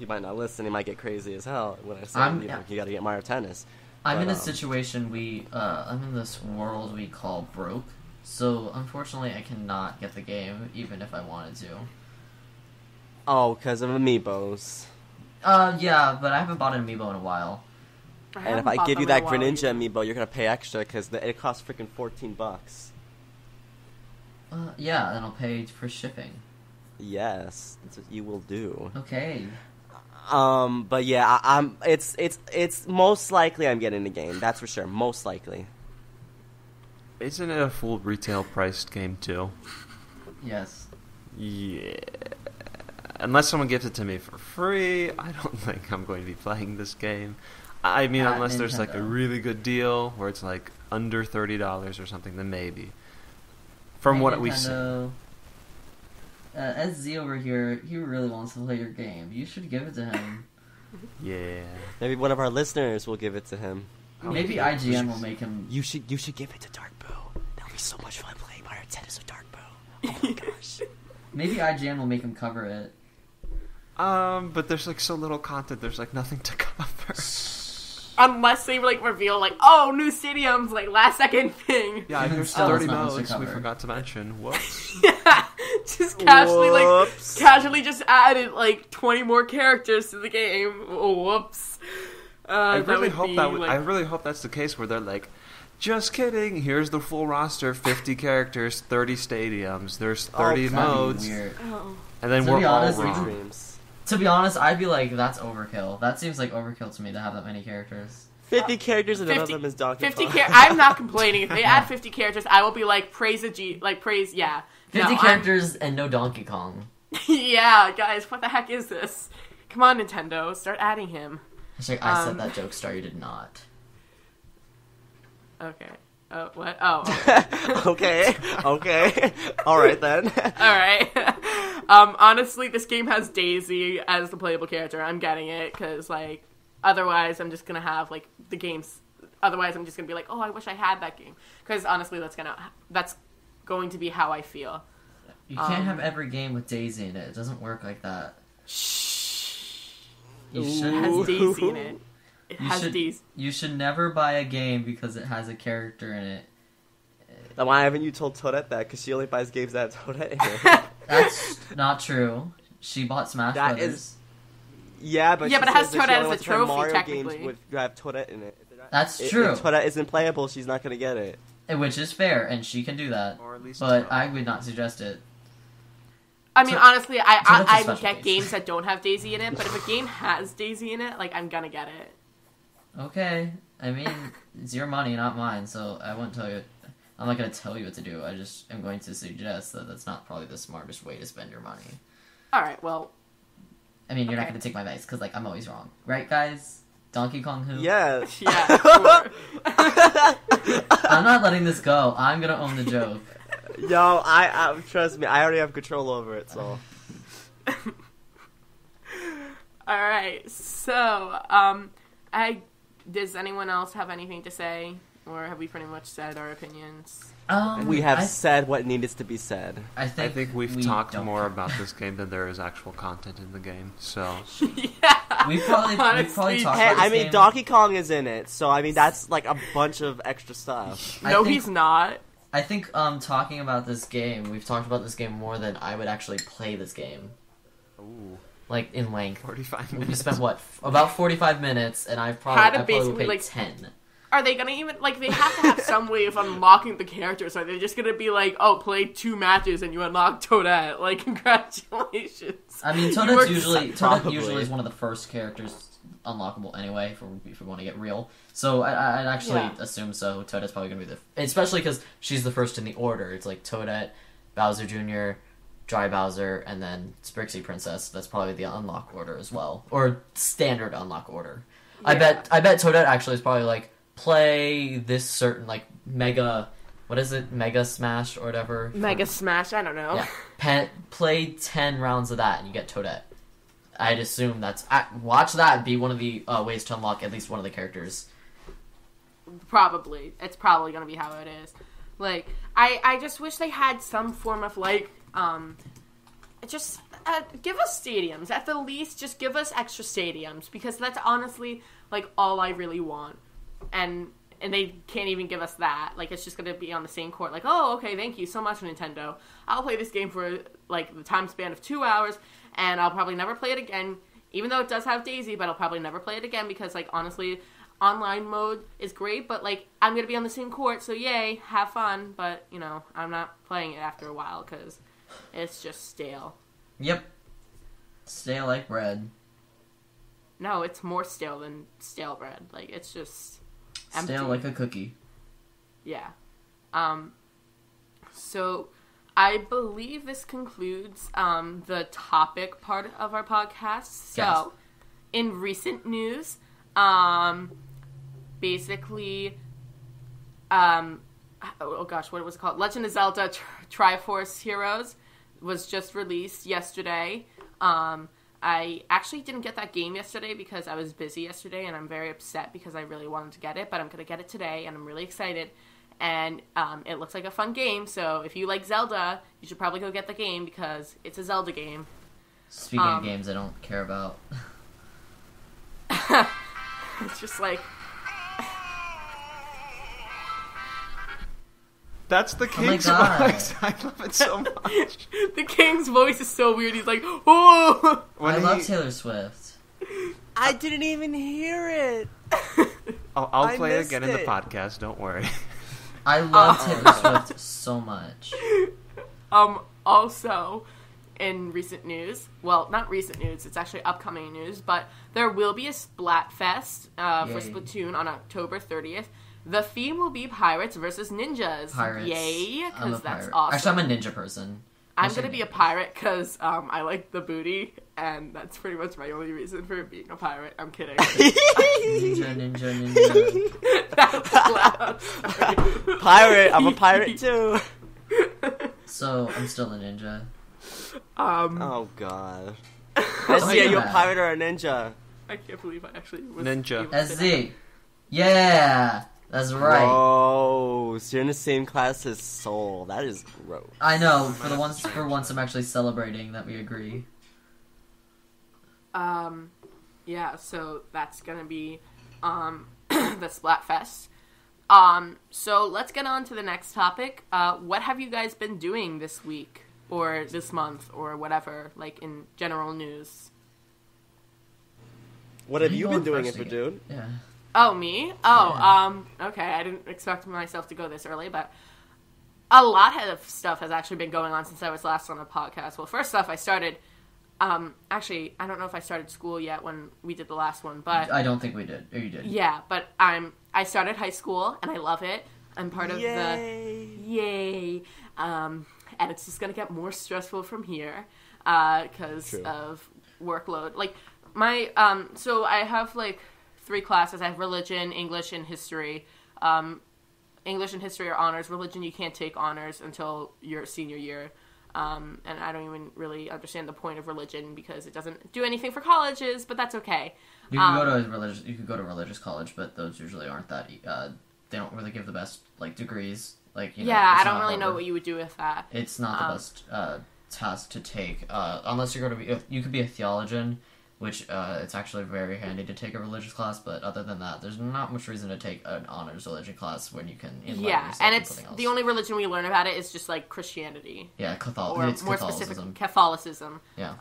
might not listen. He might get crazy as hell when I say, you got to get Mario Tennis. I'm in a situation I'm in this world we call broke. So, unfortunately, I cannot get the game, even if I wanted to. Oh, because of amiibos. Yeah, but I haven't bought an amiibo in a while. And if I give you that Greninja amiibo, you're gonna pay extra because it costs freaking $14. Yeah, and I'll pay for shipping. Yes, that's what you will do. Okay. But yeah, it's most likely I'm getting the game. That's for sure. Most likely. Isn't it a full retail priced game too? Yes. Yeah. Unless someone gives it to me for free, I don't think I'm going to be playing this game. I mean, unless there's like a really good deal where it's like under $30 or something, then maybe. From what we see. SZ over here, he really wants to play your game. You should give it to him. Yeah. Maybe one of our listeners will give it to him. Maybe IGN will make him... You should give it to Dark Boo. That'll be so much fun playing Mario Tennis with Dark Boo. Oh my gosh. Maybe IGN will make him cover it. But there's like so little content. There's like nothing to cover. Unless they like reveal like, oh, new stadiums, like last second thing. Yeah, there's 30 modes we forgot to mention. Whoops. Yeah, just casually just added like 20 more characters to the game. Whoops. I really hope that's the case where they're like, just kidding. Here's the full roster: 50 characters, 30 stadiums. There's 30 modes. Weird. Oh. And then we're all wrong. To be honest, I'd be like, that's overkill. That seems like overkill to me to have that many characters. 50 characters and none of them is Donkey Kong. I'm not complaining. If they add 50 characters, I will be like, praise, yeah. 50 characters and no Donkey Kong. Yeah, guys, what the heck is this? Come on, Nintendo, start adding him. I said that joke, Star, you did not. Okay. Oh, what? Oh. Okay. All right then. All right. Honestly, this game has Daisy as the playable character. I'm getting it because, like, otherwise I'm just gonna have like the games. Otherwise, I'm just gonna be like, oh, I wish I had that game. Because honestly, that's going to be how I feel. You can't have every game with Daisy in it. It doesn't work like that. Shh. You It should. has Daisy in it. It has Daisy. You should never buy a game because it has a character in it. Then why haven't you told Toadette that? Because she only buys games that have Toadette in it. That's not true. She bought Smash That Brothers. is- Yeah, but Yeah, but it has Toadette as a trophy, Mario technically. games with you have Toadette in it. That's true. If Toadette isn't playable, she's not gonna get it. Which is fair, and she can do that. Or at least But I would not suggest it. I mean, honestly, that's a I special get case. games that don't have Daisy in it, but if a game has Daisy in it, like, I'm gonna get it. Okay. I mean, it's your money, not mine, so I won't tell you. I'm not going to tell you what to do. I just am going to suggest that that's not probably the smartest way to spend your money. Alright, well, I mean, you're not Okay. going to take my advice, because, like, I'm always wrong. Right, guys? Donkey Kong who? Yeah. yeah, sure. I'm not letting this go. I'm going to own the joke. Yo, I trust me, I already have control over it, so. Alright, so, does anyone else have anything to say? Or have we pretty much said our opinions? We have said what needed to be said. I I think we've talked don't more care. about this game than there is actual content in the game. So Yeah! We probably Honestly, talked Hey, about this I mean, game. Donkey Kong is in it, so I mean, that's like a bunch of extra stuff. I No, think- he's not. I think talking about this game, we've talked about this game more than I would actually play this game. ooh, Like, in length. 45 We minutes. spent, what, about 45 minutes, and I Had to probably basically, would pay like, 10. Are they gonna even, like, they have to have some way of unlocking the characters. Are they just gonna be like, oh, play 2 matches and you unlock Toadette? Like, congratulations. I mean, You Toadette worked- usually Probably. is one of the first characters unlockable anyway, if we want to get real. So I'd actually Yeah. assume so. Toadette's probably going to be especially because she's the first in the order. It's like Toadette, Bowser Jr., Dry Bowser, and then Sprixie Princess. That's probably the unlock order as well. Or standard unlock order. I Yeah. bet Toadette actually is probably like, play this certain, like, mega... What is it? Mega Smash or whatever? Mega Smash, I don't know. Yeah. Play 10 rounds of that and you get Toadette. I'd assume that's... watch that be one of the ways to unlock at least one of the characters. Probably. It's probably gonna be how it is. Like, I just wish they had some form of, like, just give us stadiums. At the least, just give us extra stadiums. Because that's honestly, like, all I really want. And they can't even give us that. Like, it's just gonna be on the same court. Like, oh, okay, thank you so much, Nintendo. I'll play this game for, like, the time span of 2 hours, and I'll probably never play it again. Even though it does have Daisy, but I'll probably never play it again because, like, honestly, online mode is great, but, like, I'm gonna be on the same court, so yay, have fun. But, you know, I'm not playing it after a while because it's just stale. Yep. Stale like bread. No, it's more stale than stale bread. Like, it's just empty. Stale like a cookie. Yeah. So I believe this concludes the topic part of our podcast. So, Yes. in recent news, basically, oh gosh, what was it called? Legend of Zelda Triforce Heroes was just released yesterday. I actually didn't get that game yesterday because I was busy yesterday, and I'm very upset because I really wanted to get it, but I'm going to get it today, and I'm really excited. And it looks like a fun game, so if you like Zelda, you should probably go get the game because it's a Zelda game. Speaking of games I don't care about. It's just like, That's the my king's God. voice. I love it so much. the king's voice is so weird. He's like, oh! When I love he- Taylor Swift. I didn't even hear it. I'll I play it missed again in the it. podcast. Don't worry. I love Taylor Swift so much. Also, in recent news, well, not recent news, it's actually upcoming news, but there will be a Splatfest for Yay. Splatoon on October 30th. The theme will be Pirates versus Ninjas. Pirates. Yay, I'm a because that's pirate. awesome. Actually, I'm a ninja person. I'm gonna be a pirate because I like the booty, and that's pretty much my only reason for being a pirate. I'm kidding. Ninja. That's loud. Sorry. Pirate. I'm a pirate too. So I'm still a ninja. Oh god. SZ, are you a pirate or a ninja? I can't believe I actually was Ninja. able to say that. SZ. Yeah, that's right. Oh, so you're in the same class as Soul. That is gross. I know. For once, I'm actually celebrating that we agree. Yeah, so that's gonna be the Splatfest. So let's get on to the next topic. What have you guys been doing this week or this month or whatever, like in general news? What have You you go been on doing, first Impadude? Yeah. Oh, me? Okay, I didn't expect myself to go this early, but a lot of stuff has actually been going on since I was last on the podcast. Well, first off, I started, actually, I don't know if I started school yet when we did the last one, but... I don't think we did. Or you did. Yeah, but I started high school, and I love it. I'm part of Yay. Yay! And it's just gonna get more stressful from here, because True. of workload. Like, my, so I have, like, 3 classes. I have religion, English, and history. English and history are honors. Religion, you can't take honors until your senior year. And I don't even really understand the point of religion because it doesn't do anything for colleges, but that's okay. You can go to religious college, but those usually aren't that. They don't really give the best like degrees. Like Yeah, it's I don't not really know Harvard. what you would do with that. It's not the best task to take unless you're going to be. You could be a theologian, which it's actually very handy to take a religious class. But other than that, there's not much reason to take an honors religion class when you can. Yeah, and it's the only religion we learn about it is just like Christianity. Yeah, Or Catholicism. more specific, Catholicism. Yeah.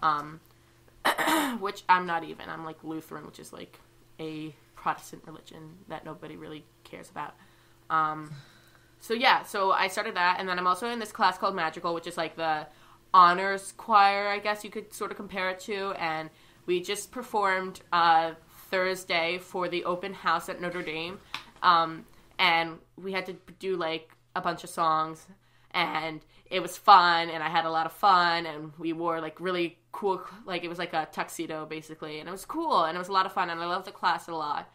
Which I'm not even. I'm like Lutheran, which is like a Protestant religion that nobody really cares about. So yeah, so I started that, and then I'm also in this class called Magical, which is like the honors choir, I guess you could sort of compare it to, and we just performed Thursday for the open house at Notre Dame, and we had to do like a bunch of songs, and it was fun, and I had a lot of fun, and we wore like really cool, like it was like a tuxedo basically, and it was cool, and it was a lot of fun, and I loved the class a lot.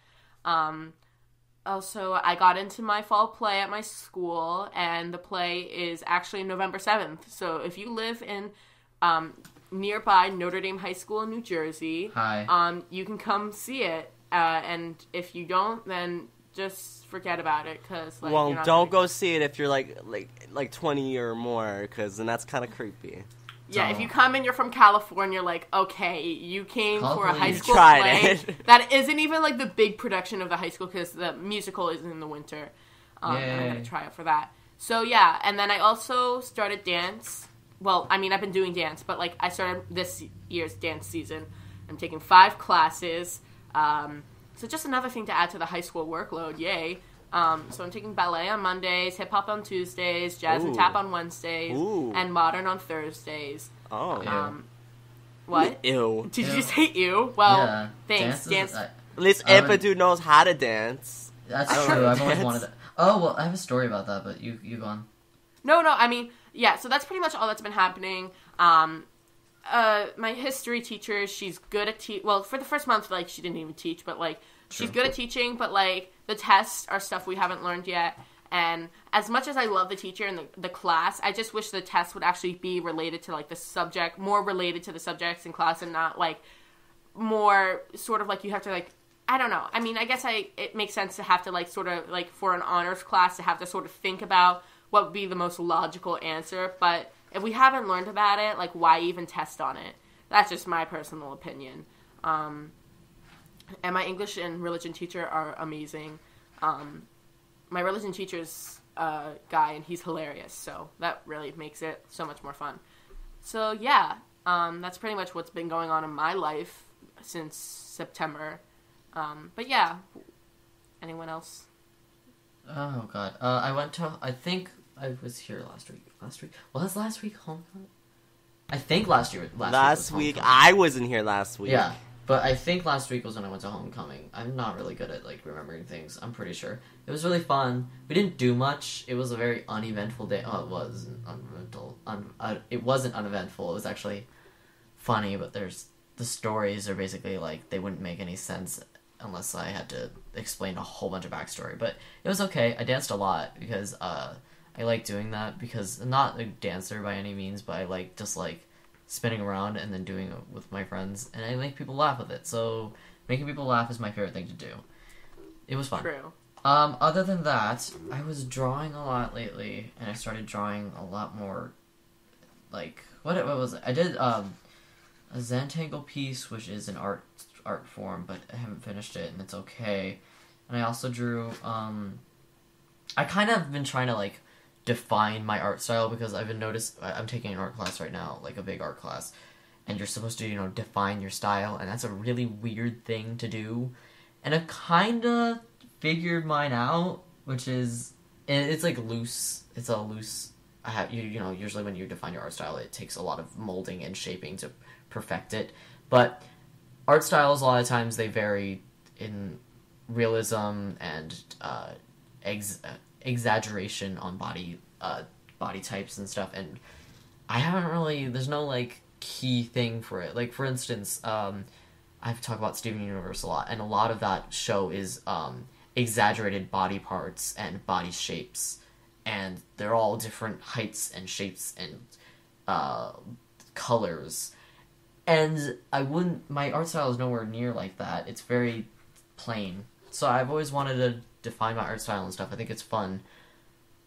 Also, I got into my fall play at my school, and the play is actually November 7th. So if you live in nearby Notre Dame High School in New Jersey, you can come see it. And if you don't, then just forget about it. Cause, like, Well, you're not don't gonna... go see it if you're like 20 or more, because then that's kind of creepy. Yeah, if you come and you're from California, like, okay, you came for a high You school tried play. it. That isn't even, like, the big production of the high school, because the musical is in the winter. And I'm going to try out for that. So, yeah, and then I also started dance. Well, I mean, I've been doing dance, but, like, I started this year's dance season. I'm taking 5 classes. So just another thing to add to the high school workload, yay. So I'm taking ballet on Mondays, hip-hop on Tuesdays, jazz and tap on Wednesdays, and modern on Thursdays. Oh. What? Ew. Did you just say ew? Well, Yeah. thanks. Dance. At least Impadude knows how to dance. That's I don't true. know I've always dance. wanted to. Oh, well, I have a story about that, but you go on. No, I mean, yeah, so that's pretty much all that's been happening. My history teacher, she's good at well, for the first month, like, she didn't even teach, but, like, she's good at teaching, but, like, the tests are stuff we haven't learned yet. And as much as I love the teacher and the class, I just wish the tests would actually be related to, like, the subject, more related to the subjects in class and not, like, more sort of, like, you have to, like, I don't know. I mean, I guess it makes sense to have to, like, sort of, like, for an honors class to have to sort of think about what would be the most logical answer. But if we haven't learned about it, like, why even test on it? That's just my personal opinion. And my English and religion teacher are amazing. My religion teacher's a guy, and he's hilarious, so that really makes it so much more fun. So, yeah, that's pretty much what's been going on in my life since September. But, yeah, anyone else? Oh, God. I think I was here last week. Was last week homecoming? I think last week was Last week, homecoming. I wasn't here last week. Yeah. But I think last week was when I went to homecoming. I'm not really good at like remembering things. I'm pretty sure it was really fun. We didn't do much. It was a very uneventful day. Oh, it was uneventful. It wasn't uneventful. It was actually funny. But the stories are basically like they wouldn't make any sense unless I had to explain a whole bunch of backstory. But it was okay. I danced a lot because I like doing that because I'm not a dancer by any means, but I like just like spinning around and then doing it with my friends, and I make people laugh with it. So making people laugh is my favorite thing to do. It was fun. True. Other than that, I was drawing a lot lately, and I started drawing a lot more. Like what was it? I did a Zentangle piece, which is an art form, but I haven't finished it, and it's okay. And I also drew. I kind of been trying to like define my art style because I'm taking an art class right now, like a big art class, and you're supposed to define your style, and that's a really weird thing to do, and I kind of figured mine out, which is it's like loose. It's a loose. I have usually when you define your art style, it takes a lot of molding and shaping to perfect it, but art styles a lot of times they vary in realism and exaggeration on body types and stuff, and I haven't really. There's no like key thing for it. Like for instance, I've talked about Steven Universe a lot, and a lot of that show is exaggerated body parts and body shapes, and they're all different heights and shapes and colors. And my art style is nowhere near like that. It's very plain. So I've always wanted to define my art style and stuff. I think it's fun.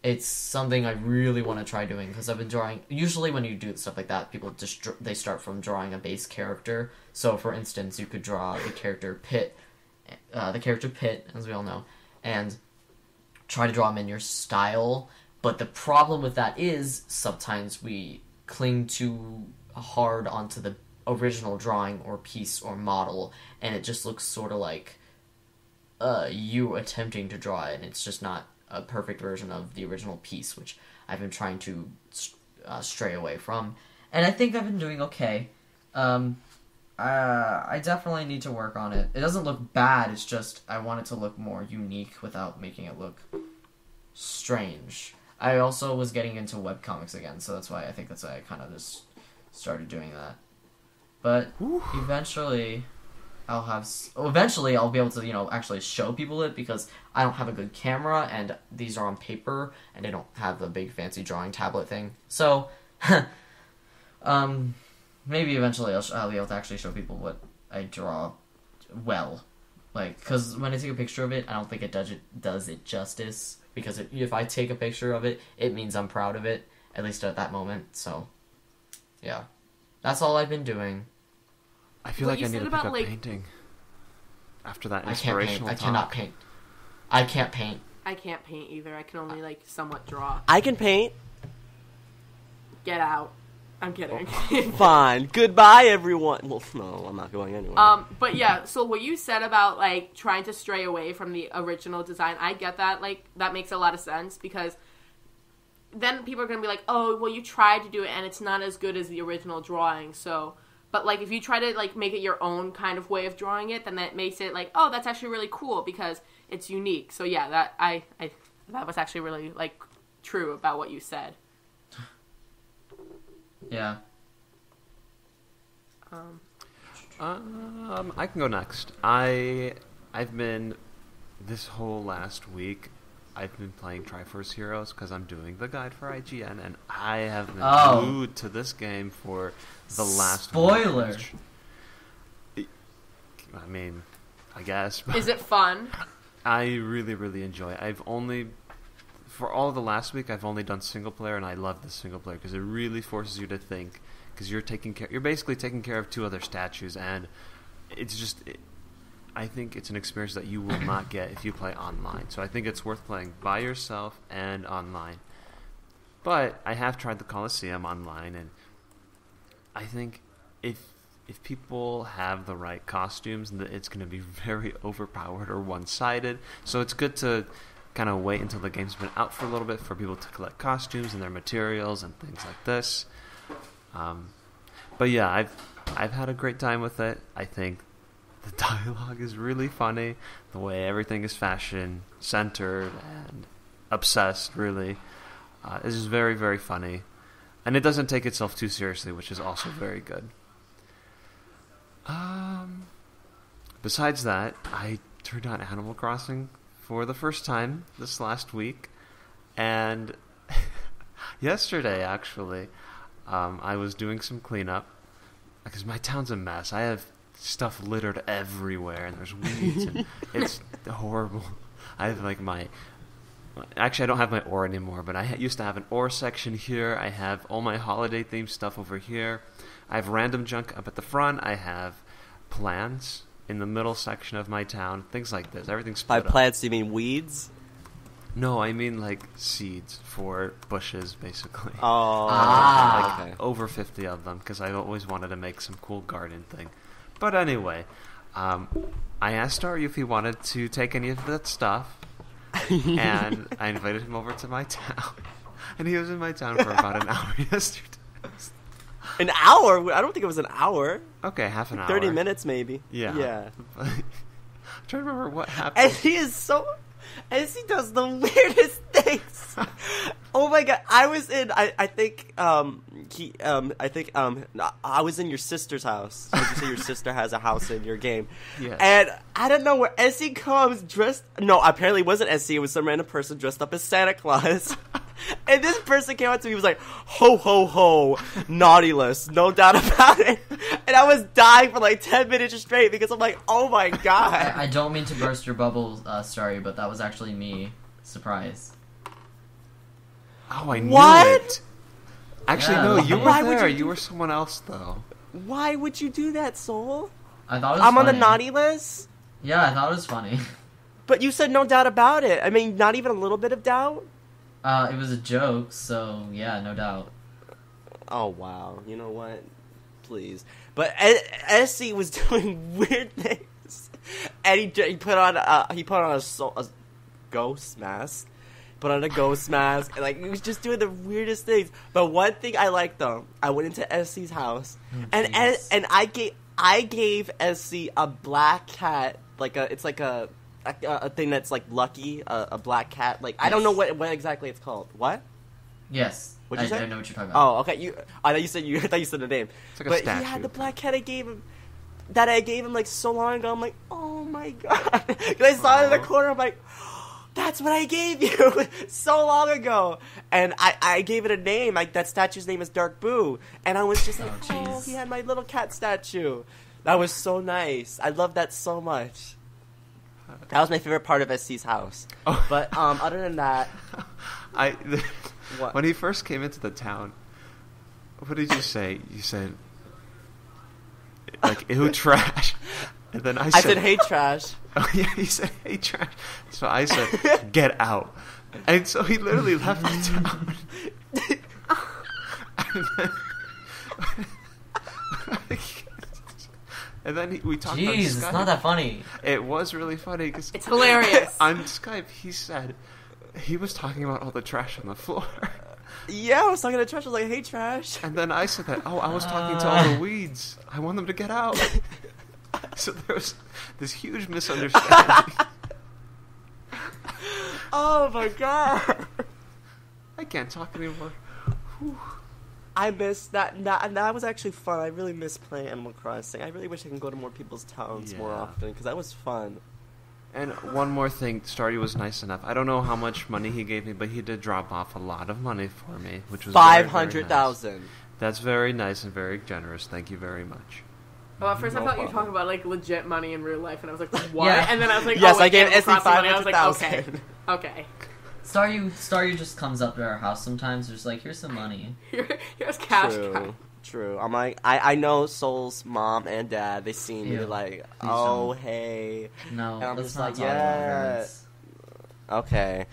It's something I really want to try doing because I've been drawing. Usually, when you do stuff like that, people they start from drawing a base character. So, for instance, you could draw the character Pitt, as we all know, and try to draw him in your style. But the problem with that is sometimes we cling too hard onto the original drawing or piece or model, and it just looks sort of like you attempting to draw it, and it's just not a perfect version of the original piece, which I've been trying to stray away from, and I think I've been doing okay. I definitely need to work on it. It doesn't look bad, it's just I want it to look more unique without making it look strange. I also was getting into webcomics again, so that's why I kind of just started doing that. But eventually I'll be able to, actually show people it because I don't have a good camera and these are on paper and I don't have a big fancy drawing tablet thing. So, maybe eventually I'll be able to actually show people what I draw well. Like, because when I take a picture of it, I don't think it does it justice. Because if I take a picture of it, it means I'm proud of it, at least at that moment. So, yeah. That's all I've been doing. I feel like I need to pick up painting. After that inspirational talk. I cannot paint. I can't paint. I can't paint either. I can only somewhat draw. I can paint. Get out. I'm kidding. Fine. Goodbye, everyone. Well, no, I'm not going anywhere. But yeah, so what you said about, trying to stray away from the original design, I get that. That makes a lot of sense because then people are going to be like, oh, well, you tried to do it and it's not as good as the original drawing, so... But, if you try to, make it your own kind of way of drawing it, then that makes it, oh, that's actually really cool because it's unique. So, yeah, that was actually really, true about what you said. Yeah. I can go next. I've been, this whole last week, I've been playing Triforce Heroes because I'm doing the guide for IGN, and I have been glued to this game for the last spoiler. I mean, I guess. Is it fun? I really, really enjoy it. For all of the last week, I've only done single player, and I love the single player because it really forces you to think. Because you're basically taking care of two other statues, and it's just. I think it's an experience that you will not get if you play online. So I think it's worth playing by yourself and online. But I have tried the Colosseum online, and I think if people have the right costumes, it's going to be very overpowered or one-sided. So it's good to kind of wait until the game's been out for a little bit for people to collect costumes and their materials and things like this. But yeah, I've had a great time with it. I think The dialogue is really funny. The way everything is fashion centered and obsessed, really, is just very, very funny. And it doesn't take itself too seriously, which is also very good. Besides that, I turned on Animal Crossing for the first time this last week. And yesterday, actually, I was doing some cleanup. Because my town's a mess. I have stuff littered everywhere, and there's weeds, and it's horrible. I have like actually I don't have my ore anymore, but I used to have an ore section here. I have all my holiday themed stuff over here. I have random junk up at the front. I have plants in the middle section of my town. Things like this. Everything's By split up. plants, do you mean weeds? No, I mean like seeds for bushes, basically. Oh, Like okay. over 50 of them, because I always wanted to make some cool garden thing. But anyway, I asked Staryu if he wanted to take any of that stuff, and I invited him over to my town. And he was in my town for about an hour yesterday. An hour? I don't think it was an hour. Okay, half an hour. 30 minutes, maybe. Yeah. Yeah. I'm trying to remember what happened. And he is so... And he does the weirdest things. Oh my god! I was in. I think. I was in your sister's house. You say your sister has a house in your game. Yes. And I don't know where Essie comes dressed. No, apparently it wasn't Essie. It was some random person dressed up as Santa Claus. And this person came up to me and was like, ho, ho, ho, naughty list, no doubt about it. And I was dying for like 10 minutes straight because I'm like, oh my god. I don't mean to burst your bubble, Staryu, but that was actually me. Surprise. Oh, I knew What? it. Actually, Yeah. no, you were Why would there. you You were someone else, though. Why would you do that, Soul? I thought it was I'm on funny. the naughty list? Yeah, I thought it was funny. But you said no doubt about it. I mean, not even a little bit of doubt? It was a joke, so yeah, no doubt. Oh, wow. You know what? Please. But Essie was doing weird things. And he put on a ghost mask. Put on a ghost mask. And, like, he was just doing the weirdest things. But one thing I liked, though, I went into Essie's house. And I gave Essie a black cat. It's like a thing that's like lucky, a black cat. Like I don't know what exactly it's called. What? Yes. What'd you say? I know what you're talking about. Oh, okay. I thought you said the name. It's like a But statue. he had the black cat I gave him. That I gave him like so long ago. I'm like, oh my god. 'Cause I saw it in the corner. I'm like, that's what I gave you so long ago. And I gave it a name. Like that statue's name is Dark Boo. And I was just like, oh, jeez. he had my little cat statue. That was so nice. I love that so much. That was my favorite part of SC's house. Oh. But other than that, What? When he first came into the town, what did you say? You said, like, ew, trash. And then I said, hey, trash. Oh, yeah, he said, hey, trash. So I said, get out. And so he literally left the town. And then we talked on Skype. Jeez, it's not that funny. It was really funny because It's hilarious. on Skype he said he was talking about all the trash on the floor. Yeah, I was talking to trash. I was like, hey, trash. And then I said that, oh, I was talking to all the weeds. I want them to get out. So there was this huge misunderstanding. Oh my god. I can't talk anymore. Whew. I missed that. That was actually fun. I really miss playing Animal Crossing. I really wish I can go to more people's towns more Yeah. often because that was fun. And one more thing, Staryu was nice enough. I don't know how much money he gave me, but he did drop off a lot of money for me, which was very, very 500,000. nice. That's very nice and very generous. Thank you very much. Well, at first I No thought you were problem. talking about like legit money in real life, and I was like, what? Yeah. And then I was like, Yes, oh, I gave Animal SE Crossing money. I was like, 500,000. okay. Staryu just comes up to our house sometimes, just like, here's some money. Here's cash. True. I'm like, I know Soul's mom and dad. They see me Ew. like, Please oh, don't. hey. No, And I'm let's just not like, talk about yeah. parents. Okay.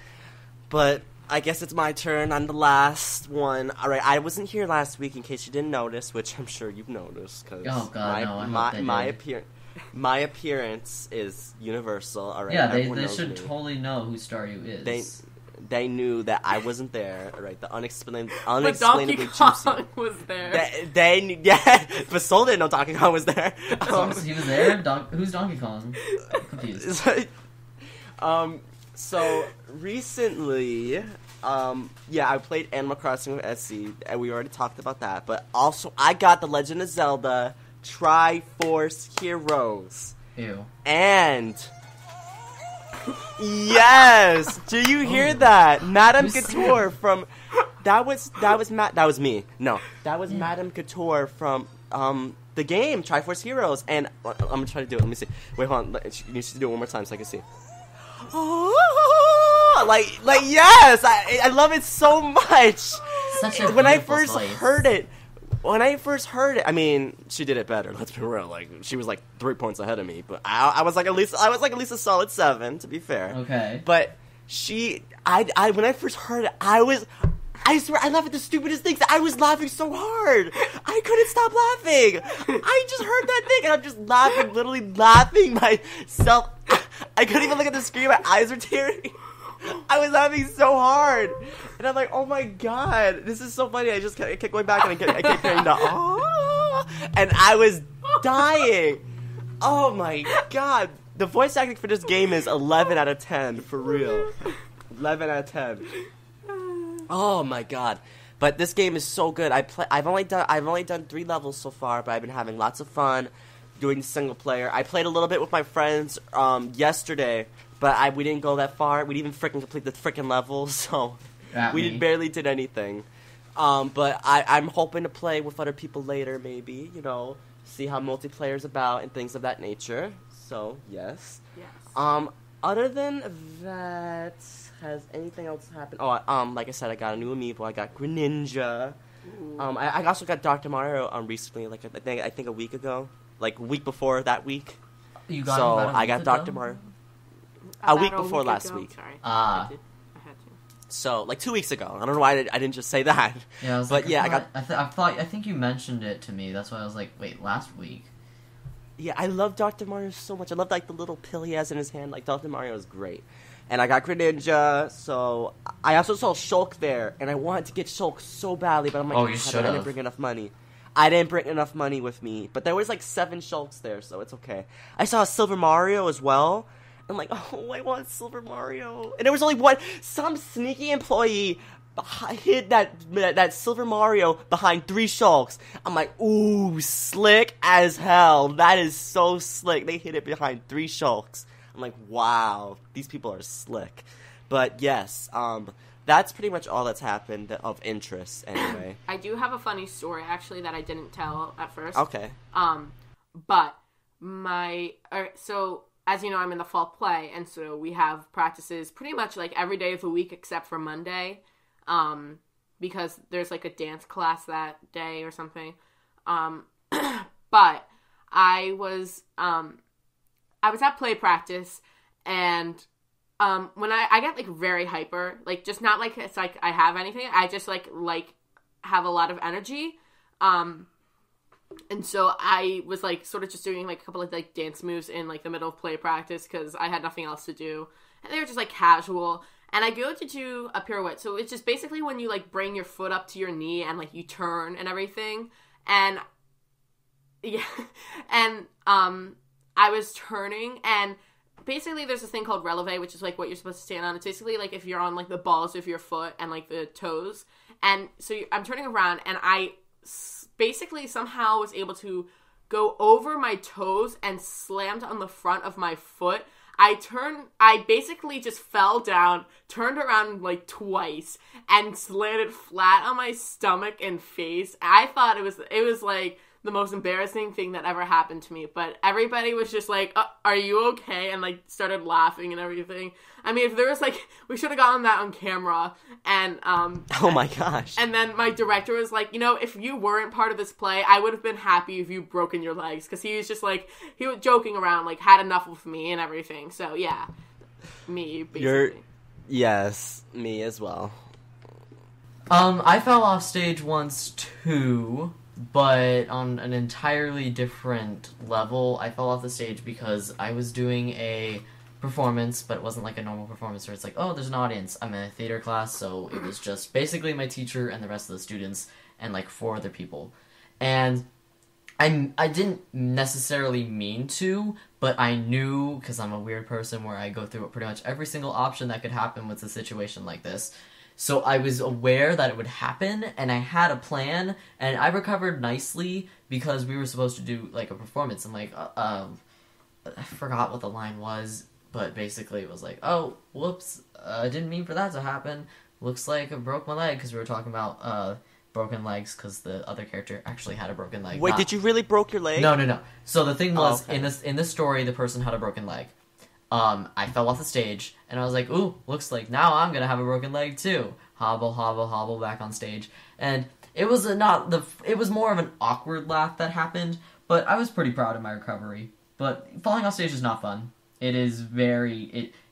But I guess it's my turn. I'm the last one. All right, I wasn't here last week in case you didn't notice, which I'm sure you've noticed. Cause Oh, God, no, I hope they did. my appearance is universal. All right, Yeah, everyone they knows should me. totally know who Staryu is. they knew that I wasn't there, right? The But Donkey unexplainably Kong juicy. was there. They knew, yeah, but Soul didn't know Donkey Kong was there. He was there? Who's Donkey Kong? I'm confused. So recently, I played Animal Crossing with SC, and we already talked about that. But also, I got The Legend of Zelda Triforce Heroes. Ew. And yes, do you hear that, Madame Couture from? That was me. No, that was Madame Couture from the game Triforce Heroes. And I'm gonna try to do it. Let me see. Wait, hold on. You need to do it one more time so I can see. Like yes, I love it so much. Such a When I beautiful first voice. heard it, I mean, she did it better. Let's be real. Like, she was like 3 points ahead of me, but I was like at least a solid 7, to be fair. Okay. But when I first heard it, I swear, I laughed at the stupidest things. I was laughing so hard. I couldn't stop laughing. I just heard that thing, and I'm just laughing, literally laughing myself. I couldn't even look at the screen. My eyes were tearing. I was laughing so hard. And I'm like, oh my god, this is so funny. I kept going back, and I kept hearing the, and I was dying. Oh my god. The voice acting for this game is 11 out of 10, for real. 11 out of 10. Oh my god. But this game is so good. I've only done 3 levels so far, but I've been having lots of fun doing the single player. I played a little bit with my friends yesterday, but we didn't go that far. We didn't even freaking complete the freaking level, so we barely did anything. But I'm hoping to play with other people later, maybe, see how multiplayer's about and things of that nature. So, yes. Other than that, has anything else happened? Oh, like I said, I got a new amiibo. I got Greninja. I also got Dr. Mario recently, like I think a week ago, like a week before that week. You got so about a I week got ago? Dr. Mario a week before last week. Sorry. Ah. I had to. So like 2 weeks ago. I don't know why I didn't just say that. Yeah, I was but like, yeah, I think you mentioned it to me. That's why I was like, wait, last week. Yeah, I love Dr. Mario so much. I love like the little pill he has in his hand. Like Dr. Mario is great. And I got Greninja, so I also saw Shulk there, and I wanted to get Shulk so badly, but I'm like, you I should've. didn't bring enough money. I didn't bring enough money with me, but there was like 7 Shulks there, so it's okay. I saw Silver Mario as well. I'm like, oh, I want Silver Mario. And there was only some sneaky employee hid that Silver Mario behind 3 Shulks. I'm like, ooh, slick as hell. That is so slick. They hid it behind 3 Shulks. I'm like, wow, these people are slick. But yes, that's pretty much all that's happened of interest anyway. I do have a funny story, actually, that I didn't tell at first. Okay. But so as you know, I'm in the fall play, and so we have practices pretty much like every day of the week except for Monday, because there's like a dance class that day or something. But I was at play practice, and when I get like very hyper, like just not like it's like I have anything, I just like have a lot of energy, and so I was like sort of just doing like a couple of like dance moves in like the middle of play practice because I had nothing else to do, and they were just like casual. And I go to do a pirouette, so it's just basically when you like bring your foot up to your knee and like you turn and everything, and yeah, and I was turning, and basically there's this thing called releve, which is like what you're supposed to stand on. It's basically like if you're on like the balls of your foot and like the toes, and so I'm turning around, and I basically somehow was able to go over my toes and slammed on the front of my foot. I basically just fell down, turned around like twice, and landed flat on my stomach and face. I thought it was like the most embarrassing thing that ever happened to me, but everybody was just like, are you okay? And like started laughing and everything. I mean, if there was like, we should have gotten that on camera. And oh my gosh. And then my director was like, if you weren't part of this play, I would have been happy if you broken your legs, because he was just like, he was joking around, like had enough with me and everything. So yeah, me basically. Yes, me as well. I fell off stage once too, but on an entirely different level. I fell off the stage because I was doing a performance, but it wasn't like a normal performance where it's like, oh, there's an audience. I'm in a theater class, so it was just basically my teacher and the rest of the students and like 4 other people. And I didn't necessarily mean to, but I knew, because I'm a weird person where I go through pretty much every single option that could happen with a situation like this. So I was aware that it would happen, and I had a plan, and I recovered nicely because we were supposed to do like a performance. And like, I forgot what the line was, but basically it was like, oh, whoops, I didn't mean for that to happen. Looks like I broke my leg, because we were talking about broken legs, because the other character actually had a broken leg. Wait, did you really broke your leg? No. So the thing was, okay. in this story, the person had a broken leg. I fell off the stage, and I was like, ooh, looks like now I'm gonna have a broken leg too. Hobble, hobble, hobble back on stage. And it was it was more of an awkward laugh that happened, but I was pretty proud of my recovery. But falling off stage is not fun. It is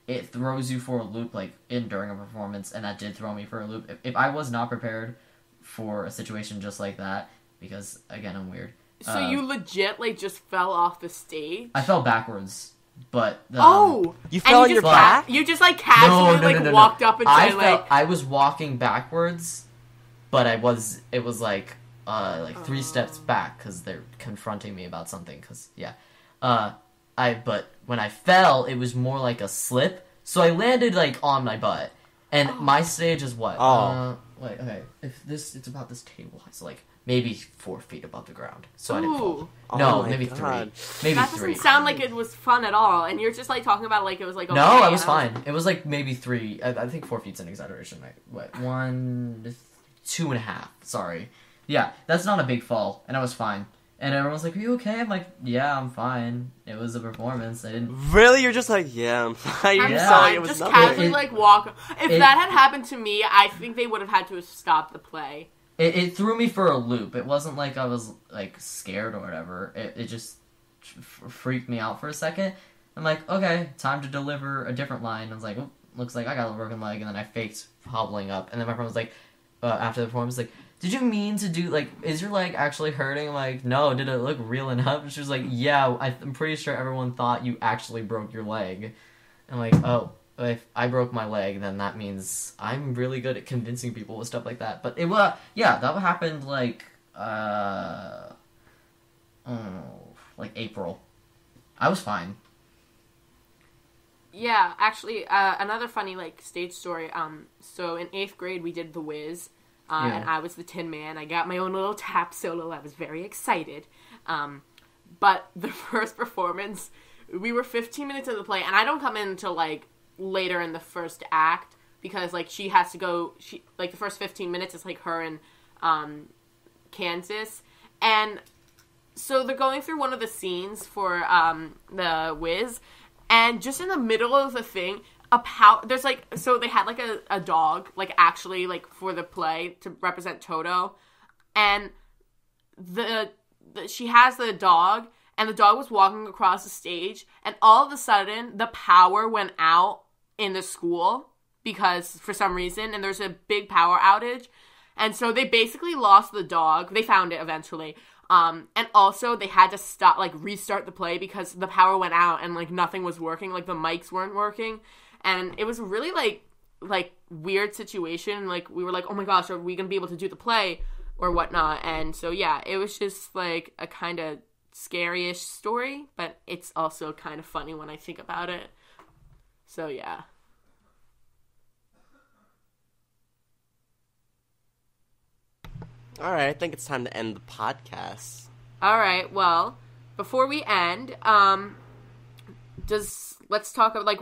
it throws you for a loop, like, during a performance, and that did throw me for a loop. If I was not prepared for a situation just like that, because, again, I'm weird. So you legit, like, just fell off the stage? I fell backwards, but... You fell on your back? You just, like, casually, walked up and I was walking backwards, but it was, like 3 steps back, because they're confronting me about something, because, yeah. But when I fell, it was more like a slip, so I landed, like, on my butt. And my stage is what? Wait, okay. It's about this table, so like maybe 4 feet above the ground. So I didn't fall. No, maybe God. 3. Maybe that 3. Doesn't sound like it was fun at all. And you're just like talking about it like it was like okay, no, I was fine. It was like maybe 3. I think 4 feet's an exaggeration. Like what? 1, 2.5. Sorry. Yeah, that's not a big fall, and I was fine. And everyone's like, "Are you okay?" I'm like, "Yeah, I'm fine. It was a performance. I didn't." Really? You're just like, "Yeah, I'm fine." You're I'm sorry. It was just nothing. casually like walk. If that had happened to me, I think they would have had to have stopped the play. It threw me for a loop. It wasn't like I was like scared or whatever. It just freaked me out for a second. I'm like, okay, time to deliver a different line. I was like, oh, looks like I got a broken leg, and then I faked hobbling up. And then my friend was like, after the performance, like, did you mean to do, like, is your leg actually hurting? I'm like, no, did it look real enough? And she was like, yeah, I'm pretty sure everyone thought you actually broke your leg. I'm like, oh, if I broke my leg, then that means I'm really good at convincing people with stuff like that. But it was, yeah, that happened, like, April. I was fine. Yeah, actually, another funny, like, stage story. So in 8th grade, we did The Wiz. And I was the Tin Man. I got my own little tap solo. I was very excited. But the first performance, we were 15 minutes into the play, and I don't come in until, like, later in the first act, because, like, she has to go, the first 15 minutes is, like, her and Kansas. And so they're going through one of the scenes for the Wiz, and just in the middle of the thing, there's like, so they had like a dog, like actually like for the play to represent Toto, and she has the dog, and the dog was walking across the stage, and all of a sudden the power went out in the school because for some reason, and there's a big power outage, and so they basically lost the dog. They found it eventually. And also they had to stop, like, restart the play because the power went out and, like, nothing was working, like, the mics weren't working, and it was a really, like, weird situation, like, we were like, oh my gosh, are we gonna be able to do the play, or whatnot, and so, yeah, it was just, like, a kind of scary-ish story, but it's also kind of funny when I think about it, so, yeah. All right, I think it's time to end the podcast. All right, well, before we end, let's talk about, like,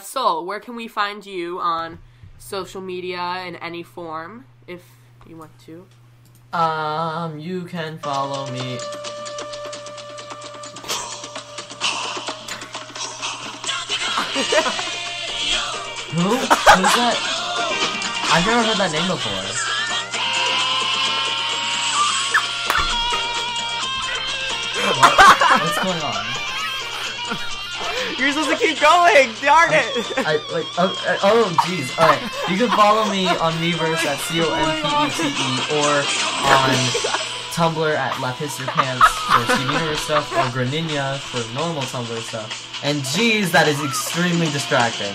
Soul, where can we find you on social media in any form, if you want to? You can follow me. Who's that? I've never heard that name before. What's going on? You're supposed to keep going! Darn it! Jeez. Alright, you can follow me on Miiverse at COMPETE, or on Tumblr at LaPissYourPants for Steven Universe stuff, or Greninja for normal Tumblr stuff. And geez, that is extremely distracting.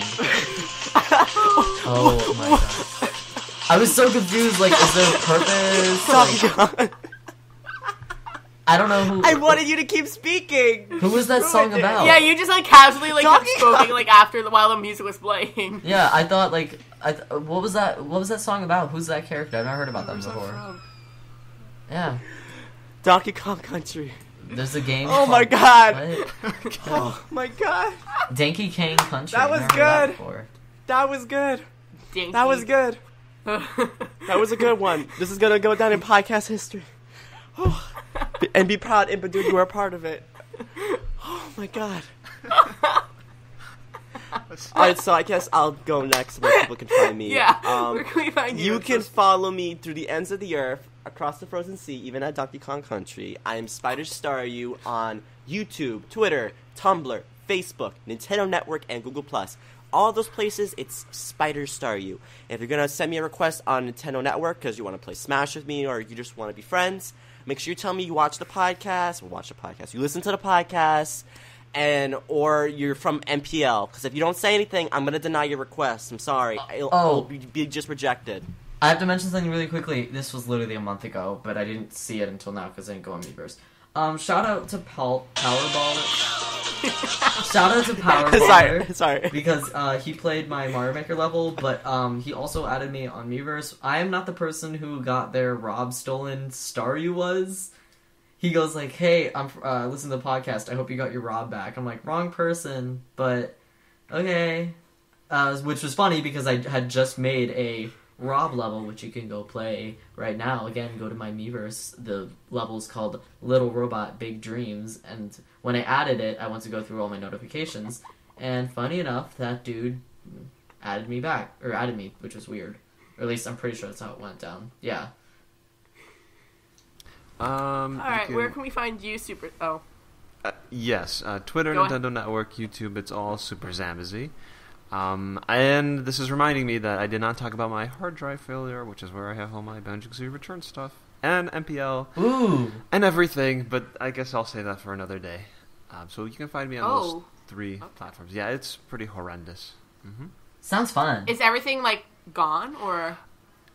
Oh my god. I was so confused, like, is there a purpose? Like, I don't know who... I wanted you to keep speaking! Who was that song about? Yeah, you just, like, casually, like, kept Donkey spoken, Kong. like, while the music was playing. Yeah, I thought, like... what was that song about? Who's that character? I've never heard about them before. Yeah. Donkey Kong Country. There's a game Oh called- my god! What? Oh my god! Donkey Kong Country. That was Never heard good. before. That was good. Dinky. That was good. That was a good one. This is gonna go down in podcast history. And be proud, Impadude, you are a part of it. Oh my god. Alright, so I guess I'll go next where people can find me. Yeah, where can we find you? You can follow me through the ends of the earth, across the frozen sea, even at Donkey Kong Country. I am SpiderStaryu on YouTube, Twitter, Tumblr, Facebook, Nintendo Network, and Google+. All those places, it's SpiderStaryu. If you're going to send me a request on Nintendo Network because you want to play Smash with me or you just want to be friends, make sure you tell me you watch the podcast, you listen to the podcast, or you're from MPL. Because if you don't say anything, I'm going to deny your request. I'm sorry. It'll be just rejected. I have to mention something really quickly. This was literally a month ago, but I didn't see it until now because I didn't go on Miiverse. Shout out to Powerballer. Shout out to Powerballer. Sorry. Because he played my Mario Maker level, but he also added me on Miiverse. I am not the person who got their Rob stolen Staryu was. He goes like, hey, I'm listen to the podcast. I hope you got your Rob back. I'm like, wrong person, but okay. Which was funny because I had just made a Rob level, which you can go play right now. Again, go to my Miiverse. The level's called Little Robot Big Dreams, and when I added it, I went to go through all my notifications, and funny enough, that dude added me, which was weird. Or at least I'm pretty sure that's how it went down. Yeah. Alright, where can we find you, Super... Oh. Yes, Twitter, Go Nintendo Network, YouTube, it's all SuperZambezi. And this is reminding me that I did not talk about my hard drive failure, which is where I have all my Banjo-Kazooie return stuff, and MPL, Ooh. and everything, but I guess I'll say that for another day. So you can find me on those three platforms. Yeah, it's pretty horrendous. Mm-hmm. Sounds fun. Is everything, like, gone, or...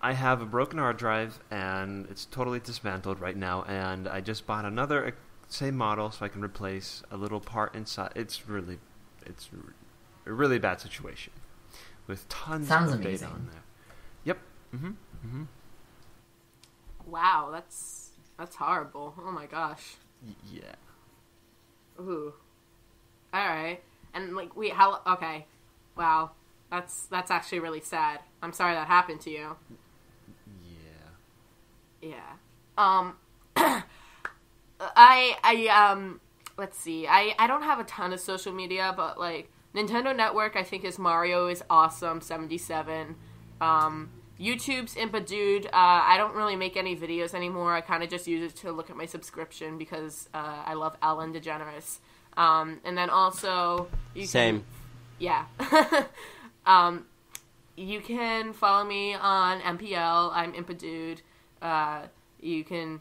I have a broken hard drive, and it's totally dismantled right now, and I just bought another same model so I can replace a little part inside. It's a really bad situation with tons of data on there. Yep. Mm-hmm. Mm-hmm. Wow, that's horrible. Oh my gosh. Yeah. Ooh. Alright. And, like, okay. Wow. That's actually really sad. I'm sorry that happened to you. Yeah. Let's see. I don't have a ton of social media, but, like, Nintendo Network, I think, is Mario is Awesome 77. YouTube's Impadude. I don't really make any videos anymore. I kind of just use it to look at my subscription because I love Ellen DeGeneres. And then also... Same. Yeah. You can follow me on MPL. I'm Impadude. You can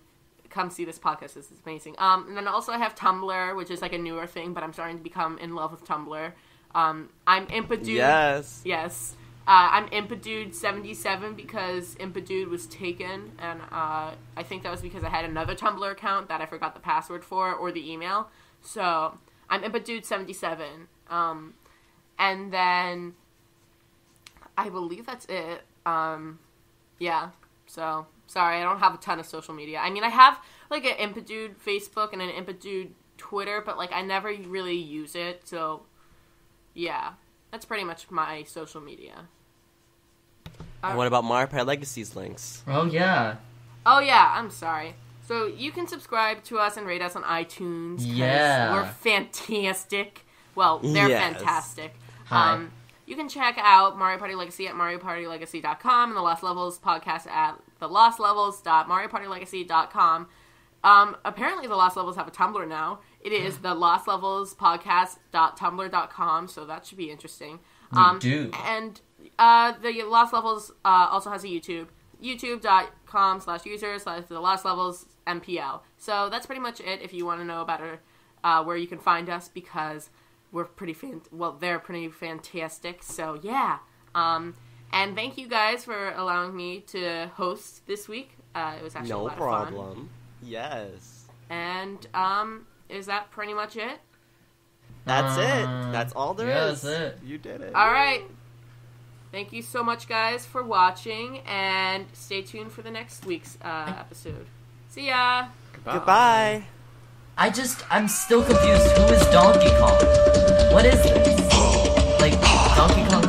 come see this podcast. This is amazing. And then also I have Tumblr, which is like a newer thing, but I'm starting to become in love with Tumblr. I'm Impadude. Yes. Yes. I'm Impadude 77 because Impadude was taken, and I think that was because I had another Tumblr account that I forgot the password for or the email. So I'm Impadude 77. And then I believe that's it. Yeah. So sorry, I don't have a ton of social media. I mean, I have like an Impadude Facebook and an Impadude Twitter, but like I never really use it. So yeah, that's pretty much my social media. And what about Mario Party Legacy's links? Oh, yeah. Oh, yeah, I'm sorry. So you can subscribe to us and rate us on iTunes. Yeah. We're fantastic. Well, they're Yes. fantastic. Hi. You can check out Mario Party Legacy at MarioPartyLegacy.com and the Lost Levels podcast at thelostlevels.MarioPartyLegacy.com. Apparently the Lost Levels have a Tumblr now. It is the Lost Levels podcast.tumblr.com, so that should be interesting. Do. And the Lost Levels also has a YouTube. YouTube.com/user/the Lost Levels MPL. So that's pretty much it if you want to know about where you can find us, because were pretty they're pretty fantastic. So yeah. And thank you guys for allowing me to host this week. It was actually a lot of fun. No problem. Yes. And is that pretty much it? That's it. That's all there is. That's it. You did it. All right. Thank you so much, guys, for watching, and stay tuned for the next week's episode. See ya. Goodbye. I'm still confused. Who is Donkey Kong? What is this? Like, Donkey Kong